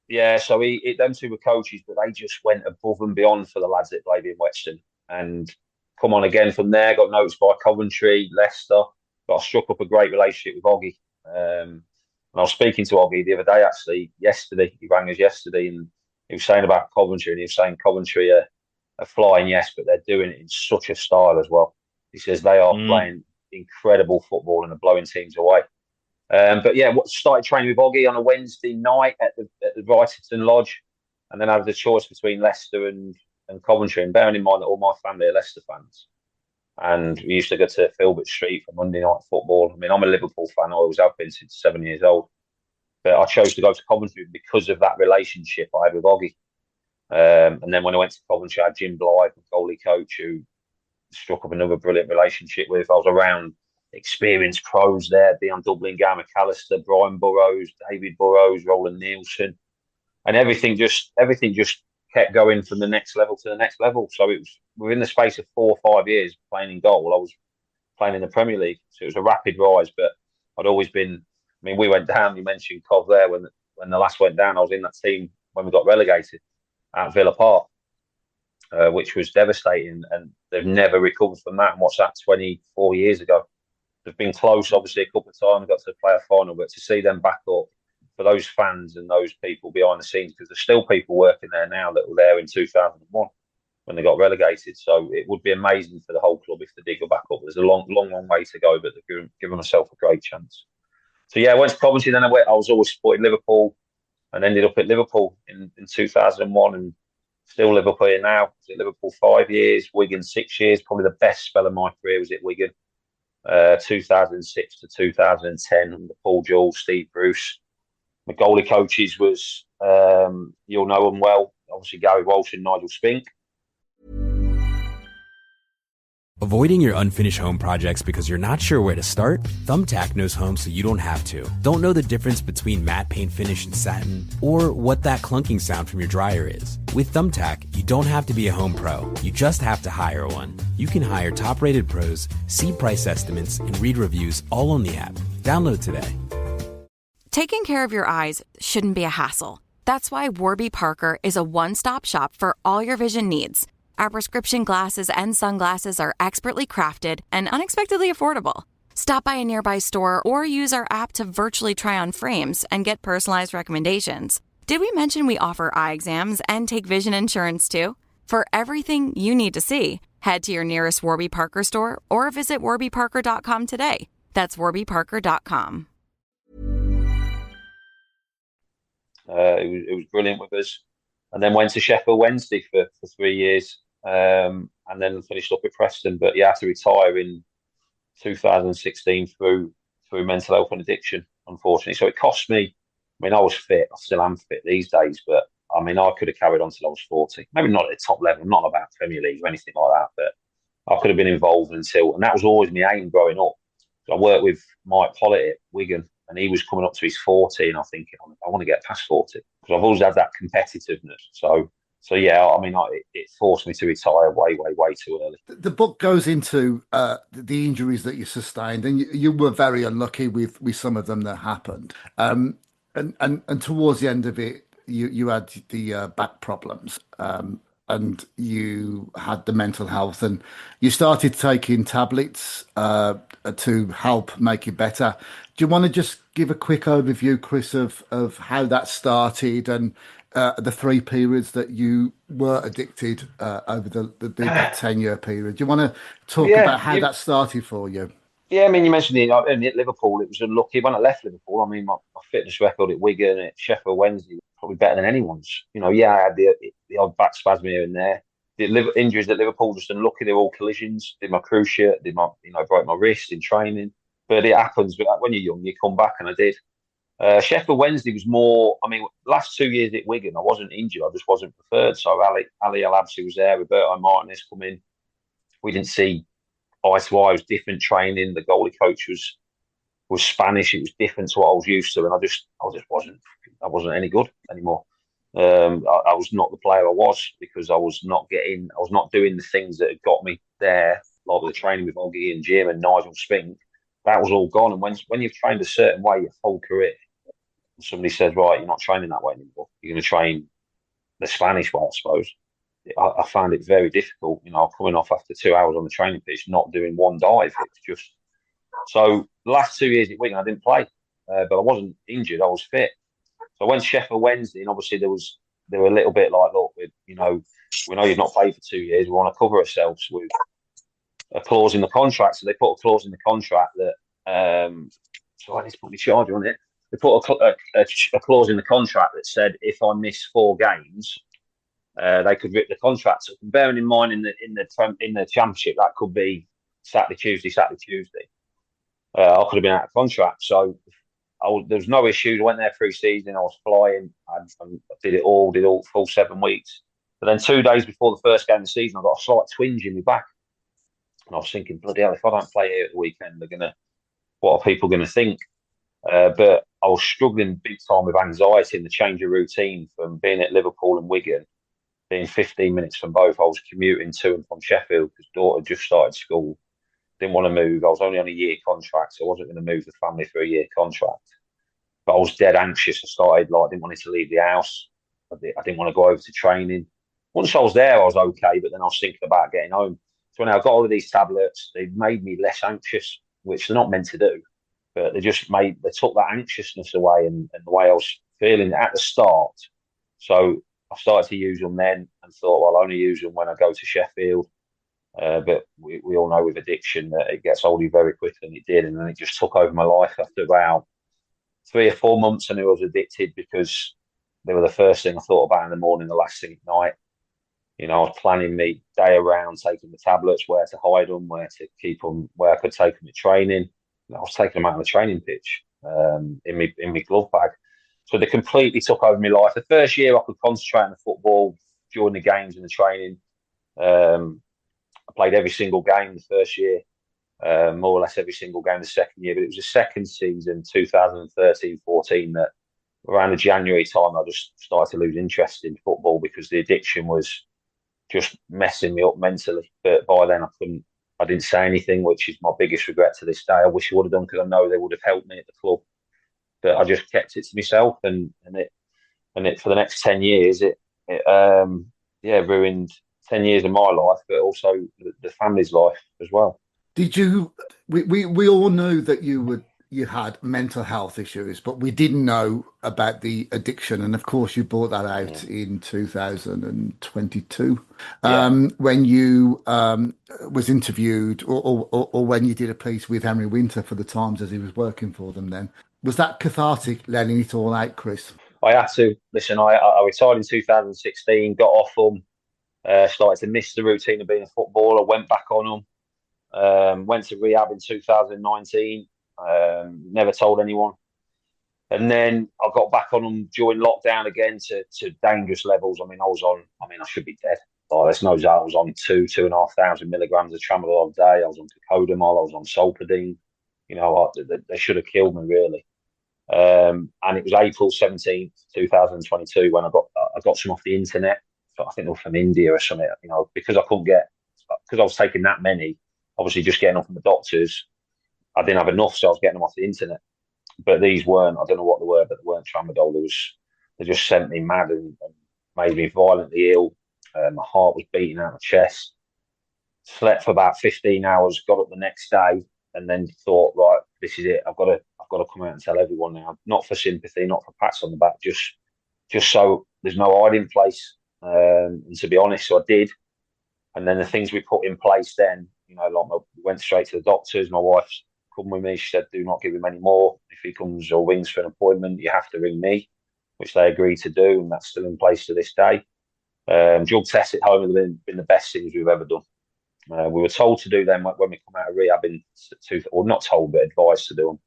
yeah. So them two were coaches, but they just went above and beyond for the lads at Blaby and Whetstone. And come on again from there, got noticed by Coventry, Leicester. Got struck up a great relationship with Oggy. And I was speaking to Oggy the other day, actually, yesterday. He rang us yesterday, and he was saying about Coventry, and he was saying Coventry are flying, yes, but they're doing it in such a style as well. He says they are playing incredible football and are blowing teams away. But yeah, started training with Oggy on a Wednesday night at the Wrightington Lodge, and then I had the choice between Leicester and Coventry. And bearing in mind that all my family are Leicester fans, and we used to go to Filbert Street for Monday night football. I mean, I'm a Liverpool fan. I always have been since 7 years old. But I chose to go to Coventry because of that relationship I had with Oggy. And then when I went to Coventry, I had Jim Blythe, the goalie coach, who struck up another brilliant relationship with. I was around experienced pros there, Dion Dublin, Guy McAllister, Brian Burrows, David Burrows, Roland Nielsen. And everything just kept going from the next level to the next level. So it was within the space of 4 or 5 years playing in goal, I was playing in the Premier League. So it was a rapid rise, but I'd always been, I mean, we went down, you mentioned Cov there, when the last went down, I was in that team when we got relegated at Villa Park, which was devastating, and they've never recovered from that. And what's that, 24 years ago? They've been close, obviously, a couple of times, got to play a final, but to see them back up, for those fans and those people behind the scenes, because there's still people working there now that were there in 2001 when they got relegated. So it would be amazing for the whole club if they did go back up. There's a long way to go, but they've given themselves a great chance. So yeah, I went to Coventry, then I was always supporting Liverpool, and ended up at Liverpool in 2001, and still Liverpool here now. I was at Liverpool 5 years, Wigan 6 years. Probably the best spell of my career was at Wigan, 2006 to 2010, under Paul Jewell, Steve Bruce. My goalie coaches was, you'll know them well, obviously Gary Walsh and Nigel Spink. Avoiding your unfinished home projects because you're not sure where to start? Thumbtack knows home so you don't have to. Don't know the difference between matte paint finish and satin? Or what that clunking sound from your dryer is? With Thumbtack, you don't have to be a home pro. You just have to hire one. You can hire top-rated pros, see price estimates, and read reviews all on the app. Download today. Taking care of your eyes shouldn't be a hassle. That's why Warby Parker is a one-stop shop for all your vision needs. Our prescription glasses and sunglasses are expertly crafted and unexpectedly affordable. Stop by a nearby store or use our app to virtually try on frames and get personalized recommendations. Did we mention we offer eye exams and take vision insurance too? For everything you need to see, head to your nearest Warby Parker store or visit warbyparker.com today. That's warbyparker.com. It was brilliant with us. And then went to Sheffield Wednesday for 3 years, and then finished up at Preston. But yeah, I had to retire in 2016 through mental health and addiction, unfortunately. So it cost me, I mean, I was fit. I still am fit these days, but I mean, I could have carried on till I was 40. Maybe not at the top level, not about Premier League or anything like that, but I could have been involved until, and that was always my aim growing up. So I worked with Mike Pollitt at Wigan, and he was coming up to his 40, and I think I want to get past 40 because I've always had that competitiveness. So yeah, I mean, it forced me to retire way too early. The book goes into the injuries that you sustained, and you were very unlucky with some of them that happened. And towards the end of it, you had the back problems, and you had the mental health, and you started taking tablets to help make it better. Do you want to just give a quick overview, Chris, of how that started and the 3 periods that you were addicted over the 10-year period? Do you want to talk about how that started for you? Yeah, I mean, you mentioned at Liverpool, it was unlucky. When I left Liverpool, I mean, my fitness record at Wigan, at Sheffield Wednesday, was probably better than anyone's. Yeah, I had the odd back spasm here and there. The injuries at Liverpool, just unlucky. They were all collisions. Did my cruciate, broke my wrist in training. But it happens. But when you're young, you come back, and I did. Sheffield Wednesday was more. I mean, last 2 years at Wigan, I wasn't injured. I just wasn't preferred. So Ali El Absi was there. Roberto Martinez come in. We didn't see eye to eye. It was different training. The goalie coach was Spanish. It was different to what I was used to, and I just wasn't any good anymore. I was not the player I was because I was not doing the things that had got me there, like the training with Oggy and Jim and Nigel Spink. That was all gone. And when you've trained a certain way your whole career, and somebody says, right, you're not training that way anymore. You're going to train the Spanish way, I suppose. I found it very difficult, coming off after 2 hours on the training pitch, not doing one dive. It's just so. The last 2 years at Wigan, I didn't play, but I wasn't injured. I was fit. So I went to Sheffield Wednesday, and obviously they were a little bit like, look, we know you've not played for 2 years. We want to cover ourselves with a clause in the contract. So they put a clause in the contract that. So I need to put my charger on it. They put a clause in the contract that said if I miss 4 games. They could rip the contract up. And bearing in mind in the championship, that could be Saturday, Tuesday. I could have been out of contract, so there was no issues. I went there pre-season. I was flying. I did it all full 7 weeks. But then 2 days before the first game of the season, I got a slight twinge in my back, and I was thinking, bloody hell, if I don't play here at the weekend, what are people going to think? But I was struggling big time with anxiety and the change of routine from being at Liverpool and Wigan. Being 15 minutes from both, I was commuting to and from Sheffield because daughter just started school. Didn't want to move. I was only on a year contract, so I wasn't going to move the family for a year contract. But I was dead anxious. I didn't want to leave the house. I didn't want to go over to training. Once I was there, I was okay, but then I was thinking about getting home. So when I got all of these tablets, they made me less anxious, which they're not meant to do. But they took that anxiousness away and the way I was feeling at the start. So I started to use them then and thought, well, I'll only use them when I go to Sheffield. But we all know with addiction that it gets older very quickly, and it did. And then it just took over my life after about 3 or 4 months. I knew I was addicted because they were the first thing I thought about in the morning, the last thing at night. I was planning my day around taking the tablets, where to hide them, where to keep them, where I could take them at training. I was taking them out on the training pitch in my glove bag. So they completely took over my life. The first year I could concentrate on the football during the games and the training. I played every single game the first year, more or less every single game the second year. But it was the second season, 2013-14, that around the January time, I just started to lose interest in football because the addiction was just messing me up mentally. But by then I didn't say anything, which is my biggest regret to this day. I wish I would have done because I know they would have helped me at the club. But I just kept it to myself, and it for the next 10 years, it ruined 10 years of my life, but also the family's life as well. Did you? We all knew that you had mental health issues, but we didn't know about the addiction. And of course, you brought that out in 2022 when you was interviewed, or when you did a piece with Henry Winter for the Times as he was working for them. Then was that cathartic, letting it all out, Chris? I had to listen. I retired in 2016, got off them, started to miss the routine of being a footballer, went back on them, went to rehab in 2019. Never told anyone, and then I got back on them during lockdown again to dangerous levels. I should be dead. There's no doubt I was on 2,500 milligrams of tramadol a day. I was on cocodamol. I was on solpadeine. They should have killed me really. And it was April 17th, 2022 when I got some off the internet. So I think they were from India or something. Because I was taking that many, obviously just getting off from the doctors. I didn't have enough, so I was getting them off the internet. But these weren't, I don't know what they were, but they weren't tramadol. They just sent me mad and made me violently ill. My heart was beating out my chest. Slept for about 15 hours, got up the next day, and then thought, right, this is it. I've got to come out and tell everyone now. Not for sympathy, not for pats on the back, just so there's no hiding place. And to be honest, so I did. And then the things we put in place then, we went straight to the doctors. My wife's come with me. She said, do not give him any more. If he comes or rings for an appointment, you have to ring me, which they agreed to do, and that's still in place to this day. Drug tests at home have been the best things we've ever done. We were told to do them when we come out of rehab or not told, but advised to do them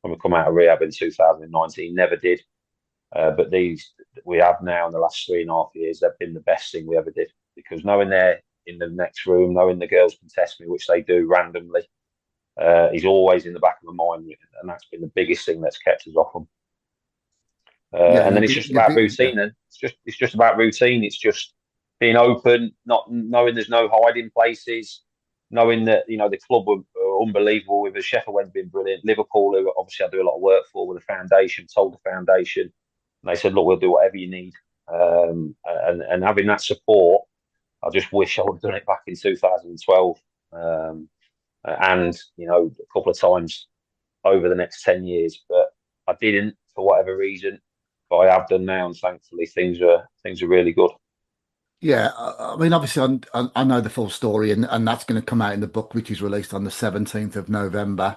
when we come out of rehab in 2019. Never did. But these we have now in the last 3.5 years, they've been the best thing we ever did, because knowing they're in the next room, knowing the girls can test me, which they do randomly, he's always in the back of my mind, and that's been the biggest thing that's kept us off them. And then it's just about routine. Then it's just about routine. It's just being open, not knowing there's no hiding places, knowing that the club were unbelievable with us. Sheffield Wednesday been brilliant. Liverpool, who obviously I do a lot of work for with the foundation, told the foundation, and they said, look, we'll do whatever you need. And having that support, I just wish I would have done it back in 2012. And a couple of times over the next 10 years, but I didn't for whatever reason. But I have done now, and thankfully things are really good. Yeah, I mean, obviously, I know the full story, and that's going to come out in the book, which is released on the 17th of November.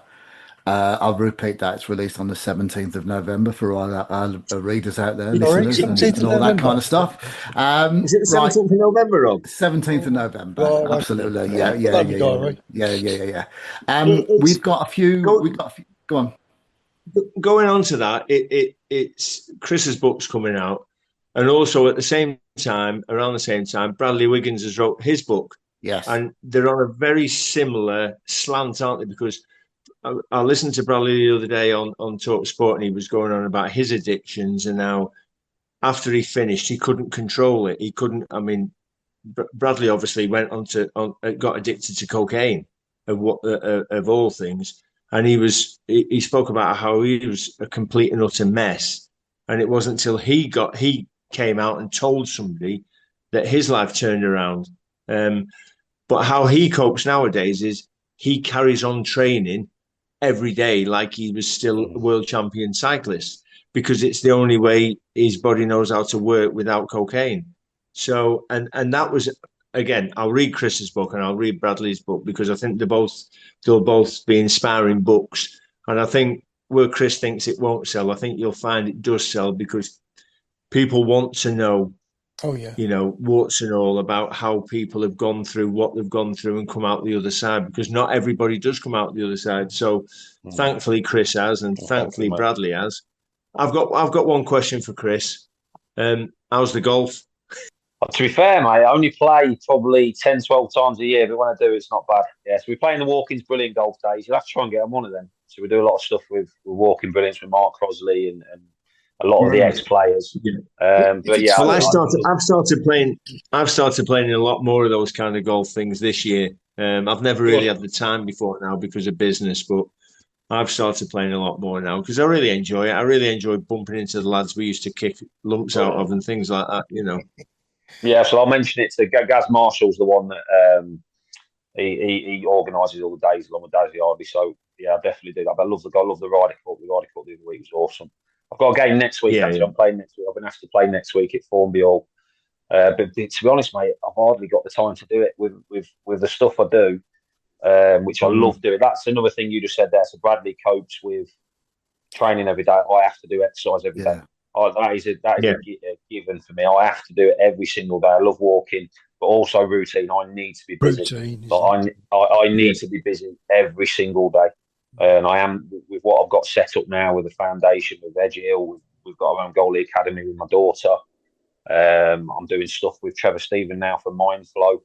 I'll repeat that. It's released on the 17th of November for all our readers out there, listeners, and all that kind of stuff. Is it the 17th of November, Rob? 17th of November, Right, absolutely. okay. Yeah. We've got a few. Go on. Going on to that, it's Chris's book's coming out, and also at the same time, around the same time, Bradley Wiggins has wrote his book. Yes, and they're on a very similar slant, aren't they? Because I listened to Bradley the other day on Talk Sport, and he was going on about his addictions, and now after he finished, he couldn't control it. He couldn't. I mean, Bradley obviously went got addicted to cocaine, of all things. And he spoke about how he was a complete and utter mess. And it wasn't until he came out and told somebody that his life turned around. But how he copes nowadays is he carries on training every day like he was still a world champion cyclist, because it's the only way his body knows how to work without cocaine. So, and that was, again, I'll read Chris's book and I'll read Bradley's book, because I think they'll both be inspiring books. And I think where Chris thinks it won't sell, I think you'll find it does sell, because people want to know, warts and all, about how people have gone through what they've gone through and come out the other side, because not everybody does come out the other side. So thankfully Chris has, and thankfully Bradley has. I've got one question for Chris. How's the golf? To be fair, mate, I only play probably 10, 12 times a year, but when I do, it's not bad. Yeah, so we play in the Walking's Brilliant Golf Days. You'll have to try and get on one of them. So we do a lot of stuff with Walking Brilliance with Mark Crosley and a lot of the ex-players. But yeah, I've started playing a lot more of those kind of golf things this year. I've never really had the time before now because of business, but I've started playing a lot more now because I really enjoy it. I really enjoy bumping into the lads we used to kick lumps out of and things like that, Yeah, so I'll mention it to Gaz Marshall's the one that he organises all the days along with Dazzy Hardy. So yeah, I definitely do that. But I love the Ryder Cup. The Ryder Cup the other week was awesome. I've got a game next week. Actually, I'm playing next week. I've been asked to play next week at Formby Hall. But to be honest, mate, I've hardly got the time to do it with the stuff I do, which I love doing. That's another thing you just said there. So Bradley copes with training every day. I have to do exercise every day. That is a given for me. I have to do it every single day. I love walking, but also routine. I need to be busy. I need to be busy every single day. And I am, with what I've got set up now with the foundation, with Edge Hill, we've got our own goalie academy with my daughter. I'm doing stuff with Trevor Stephen now for Mindflow.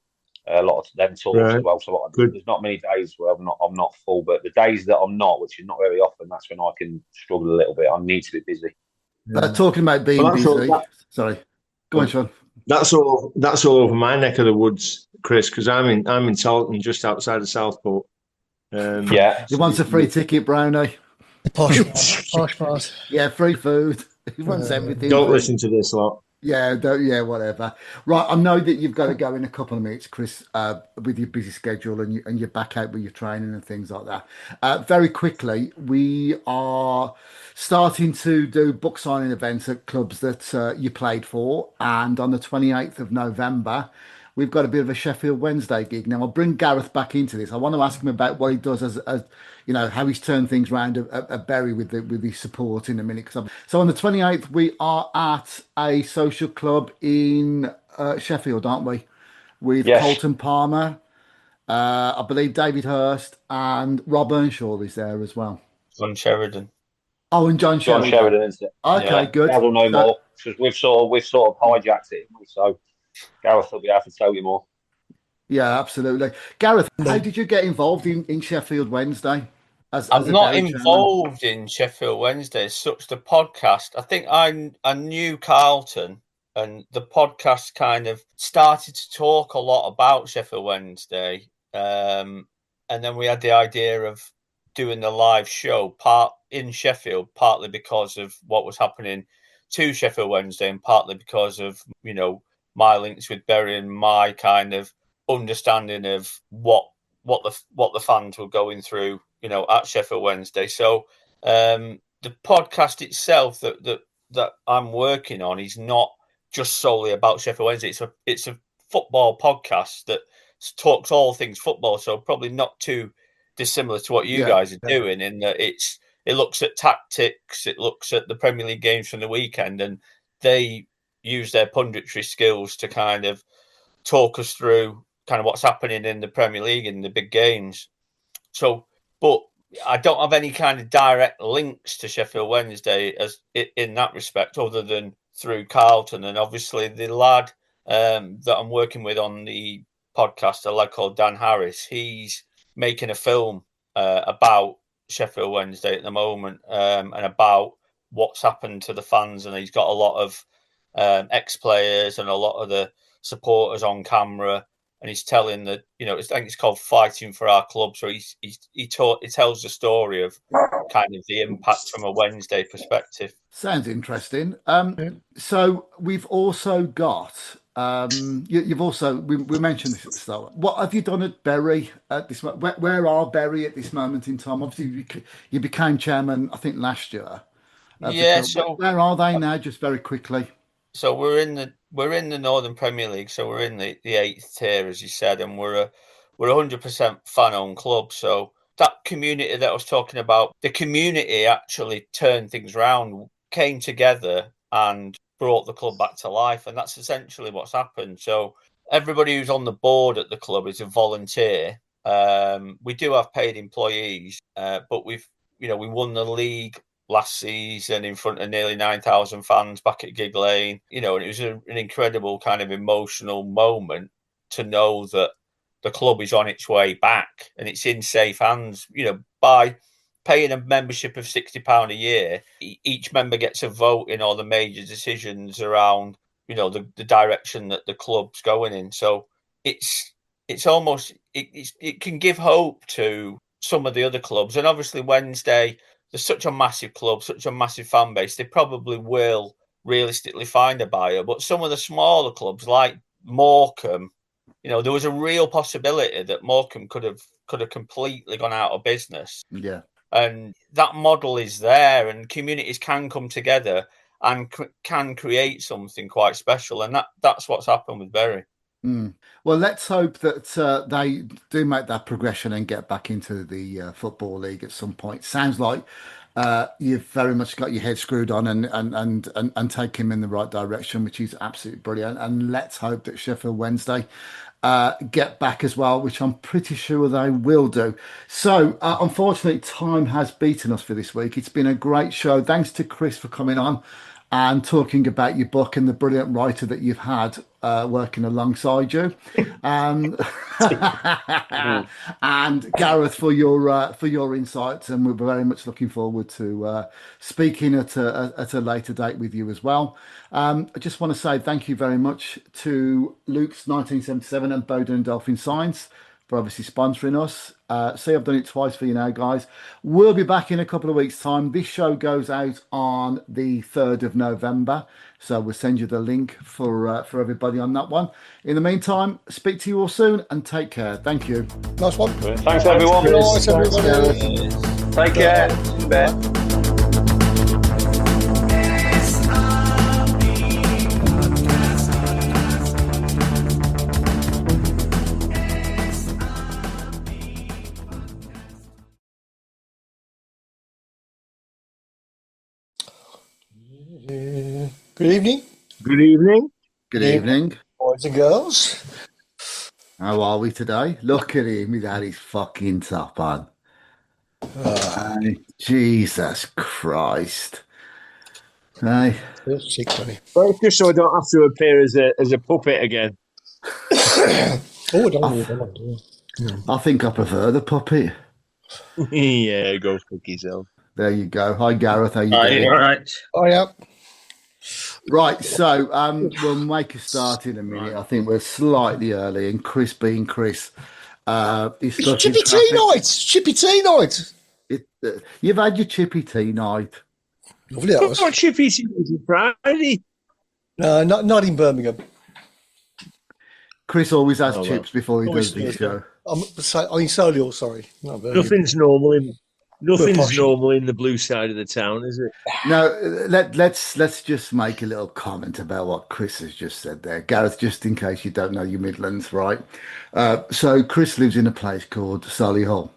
A lot of them tours as well. So there's not many days where I'm not full, but the days that I'm not, which is not very often, that's when I can struggle a little bit. I need to be busy. Talking about being busy. Sorry, go on, Shaun. That's all over my neck of the woods, Chris, because I'm in Taunton, just outside of Southport. He wants a free ticket, Browne. Posh part. Yeah, free food. He wants everything. Don't listen to this lot. Whatever. Right, I know that you've got to go in a couple of minutes, Chris, with your busy schedule and you're back out with your training and things like that. Very quickly, we are starting to do book signing events at clubs that you played for, and on the 28th of November, we've got a bit of a Sheffield Wednesday gig. Now, I'll bring Gareth back into this. I want to ask him about what he does as how he's turned things around at Bury with his support in a minute. So on the 28th, we are at a social club in Sheffield, aren't we? With Colton Palmer, I believe David Hurst, and Rob Earnshaw is there as well. John Sheridan. Oh, and John Sheridan, isn't it? Okay, good. I don't know more because we've sort of hijacked it, so Gareth will be able to tell you more. Yeah, absolutely. Gareth, how did you get involved in Sheffield Wednesday? I'm not involved in Sheffield Wednesday as such. The podcast, I think I knew Carlton, and the podcast kind of started to talk a lot about Sheffield Wednesday. And then we had the idea of doing the live show part in Sheffield, partly because of what was happening to Sheffield Wednesday and partly because of, my links with Bury and my kind of understanding of what the fans were going through, at Sheffield Wednesday. So the podcast itself that I'm working on is not just solely about Sheffield Wednesday. It's a football podcast that talks all things football, so probably not too dissimilar to what you guys are doing, in that it looks at tactics, it looks at the Premier League games from the weekend, and they use their punditry skills to kind of talk us through kind of what's happening in the Premier League in the big games. So, but I don't have any kind of direct links to Sheffield Wednesday as in that respect, other than through Carlton. And obviously the lad that I'm working with on the podcast, a lad called Dan Harris, he's making a film about Sheffield Wednesday at the moment, and about what's happened to the fans. And he's got a lot of ex-players and a lot of the supporters on camera. And he's telling that, I think it's called Fighting for Our Club. So he tells the story of kind of the impact from a Wednesday perspective. Sounds interesting. So we've also got, you've also, we mentioned this at the start. What have you done at Bury at this moment? Where are Bury at this moment in time? Obviously, you became chairman, I think, last year. So where are they now, just very quickly? So we're in the Northern Premier League, so we're in the 8th tier, as you said, and we're 100% fan-owned club. So that community that I was talking about, the community actually turned things around, came together and brought the club back to life, and that's essentially what's happened. So everybody who's on the board at the club is a volunteer. We do have paid employees, but we won the league last season in front of nearly 9,000 fans back at Gig Lane, and it was an incredible kind of emotional moment to know that the club is on its way back and it's in safe hands, by paying a membership of £60 a year. Each member gets a vote in all the major decisions around, the direction that the club's going in. So it's almost, it can give hope to some of the other clubs. And obviously Wednesday, they're such a massive club, such a massive fan base, they probably will realistically find a buyer. But some of the smaller clubs like Morecambe, there was a real possibility that Morecambe could have completely gone out of business. Yeah. And that model is there, and communities can come together and can create something quite special. And that's what's happened with Bury. Well, let's hope that they do make that progression and get back into the Football League at some point. Sounds like you've very much got your head screwed on and take him in the right direction, which is absolutely brilliant. And let's hope that Sheffield Wednesday get back as well, which I'm pretty sure they will do. So, unfortunately, time has beaten us for this week. It's been a great show. Thanks to Chris for coming on and talking about your book and the brilliant writer that you've had working alongside you, and Gareth for your insights. And we're very much looking forward to speaking at a later date with you as well. I just want to say thank you very much to Luke's 1977 and Bowden and Dolphin Science for obviously sponsoring us. See, I've done it twice for you now, guys. We'll be back in a couple of weeks' time. This show goes out on the 3rd of November, so we'll send you the link for everybody on that one. In the meantime, speak to you all soon and take care. Thank you. Nice one. Thanks, everyone. Nice, everybody. Take care. Bye. Good evening. Good evening. Good evening. Boys and girls. How are we today? Look at him. He's had his fucking top on. Jesus Christ. Hey. Sick, buddy. Well, just so I don't have to appear as a puppet again. I think I prefer the puppet. Yeah, go fuck yourself. There you go. Hi, Gareth. How you doing? All right. Oh, yeah. Right, so we'll make a start in a minute. I think we're slightly early, and Chris being Chris, it's chippy tea night. Chippy tea night. You've had your chippy tea night. Lovely. That was. What chippy tea was it Friday? No, not in Birmingham. Chris always has chips before he does this show. I'm in Solihull, sorry. Nothing's normal in the blue side of the town, is it? No, let's just make a little comment about what Chris has just said there. Gareth, just in case you don't know your Midlands, right? So Chris lives in a place called Solihull.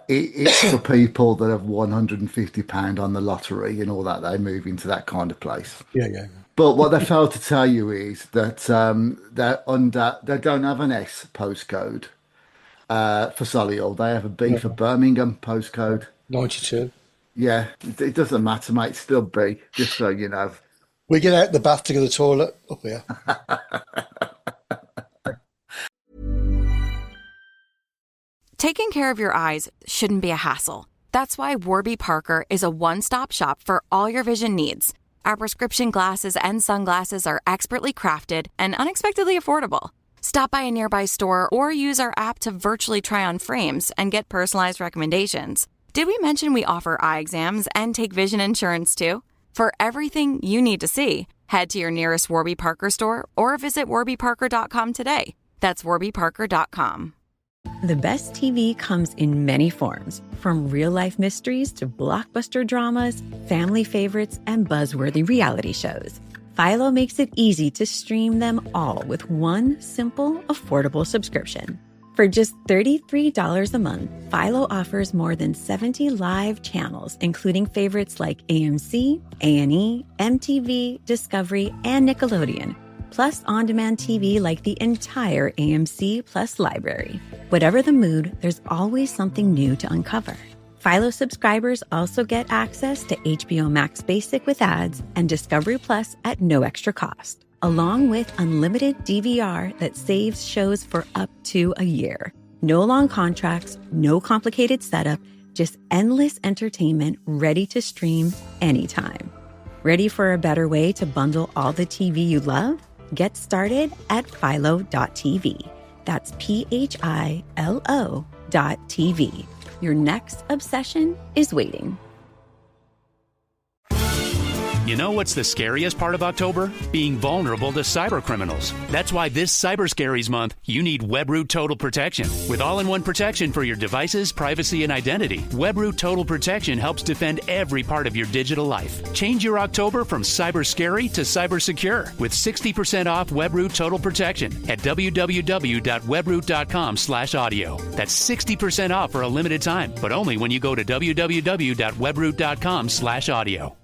It's for people that have £150 on the lottery and all that. They move into that kind of place. Yeah. But what they failed to tell you is that they don't have an S postcode for Solihull. They have a B for Birmingham postcode. 92. Yeah, it doesn't matter, mate. It's still B, just so you know. We get out the bath to go to the toilet up here. Taking care of your eyes shouldn't be a hassle. That's why Warby Parker is a one-stop shop for all your vision needs. Our prescription glasses and sunglasses are expertly crafted and unexpectedly affordable. Stop by a nearby store or use our app to virtually try on frames and get personalized recommendations. Did we mention we offer eye exams and take vision insurance too? For everything you need to see, head to your nearest Warby Parker store or visit warbyparker.com today. That's warbyparker.com. The best TV comes in many forms, from real-life mysteries to blockbuster dramas, family favorites, and buzzworthy reality shows. Philo makes it easy to stream them all with one simple, affordable subscription. For just $33 a month, Philo offers more than 70 live channels, including favorites like AMC, A&E, MTV, Discovery, and Nickelodeon, plus on-demand TV like the entire AMC Plus library. Whatever the mood, there's always something new to uncover. Philo subscribers also get access to HBO Max Basic with ads and Discovery Plus at no extra cost, along with unlimited DVR that saves shows for up to a year. No long contracts, no complicated setup, just endless entertainment ready to stream anytime. Ready for a better way to bundle all the TV you love? Get started at philo.tv. That's PHILO.tv. Your next obsession is waiting. You know what's the scariest part of October? Being vulnerable to cyber criminals. That's why this Cyber Scaries Month, you need WebRoot Total Protection. With all-in-one protection for your devices, privacy, and identity, WebRoot Total Protection helps defend every part of your digital life. Change your October from cyber scary to cyber secure with 60% off WebRoot Total Protection at www.webroot.com/audio. That's 60% off for a limited time, but only when you go to www.webroot.com/audio.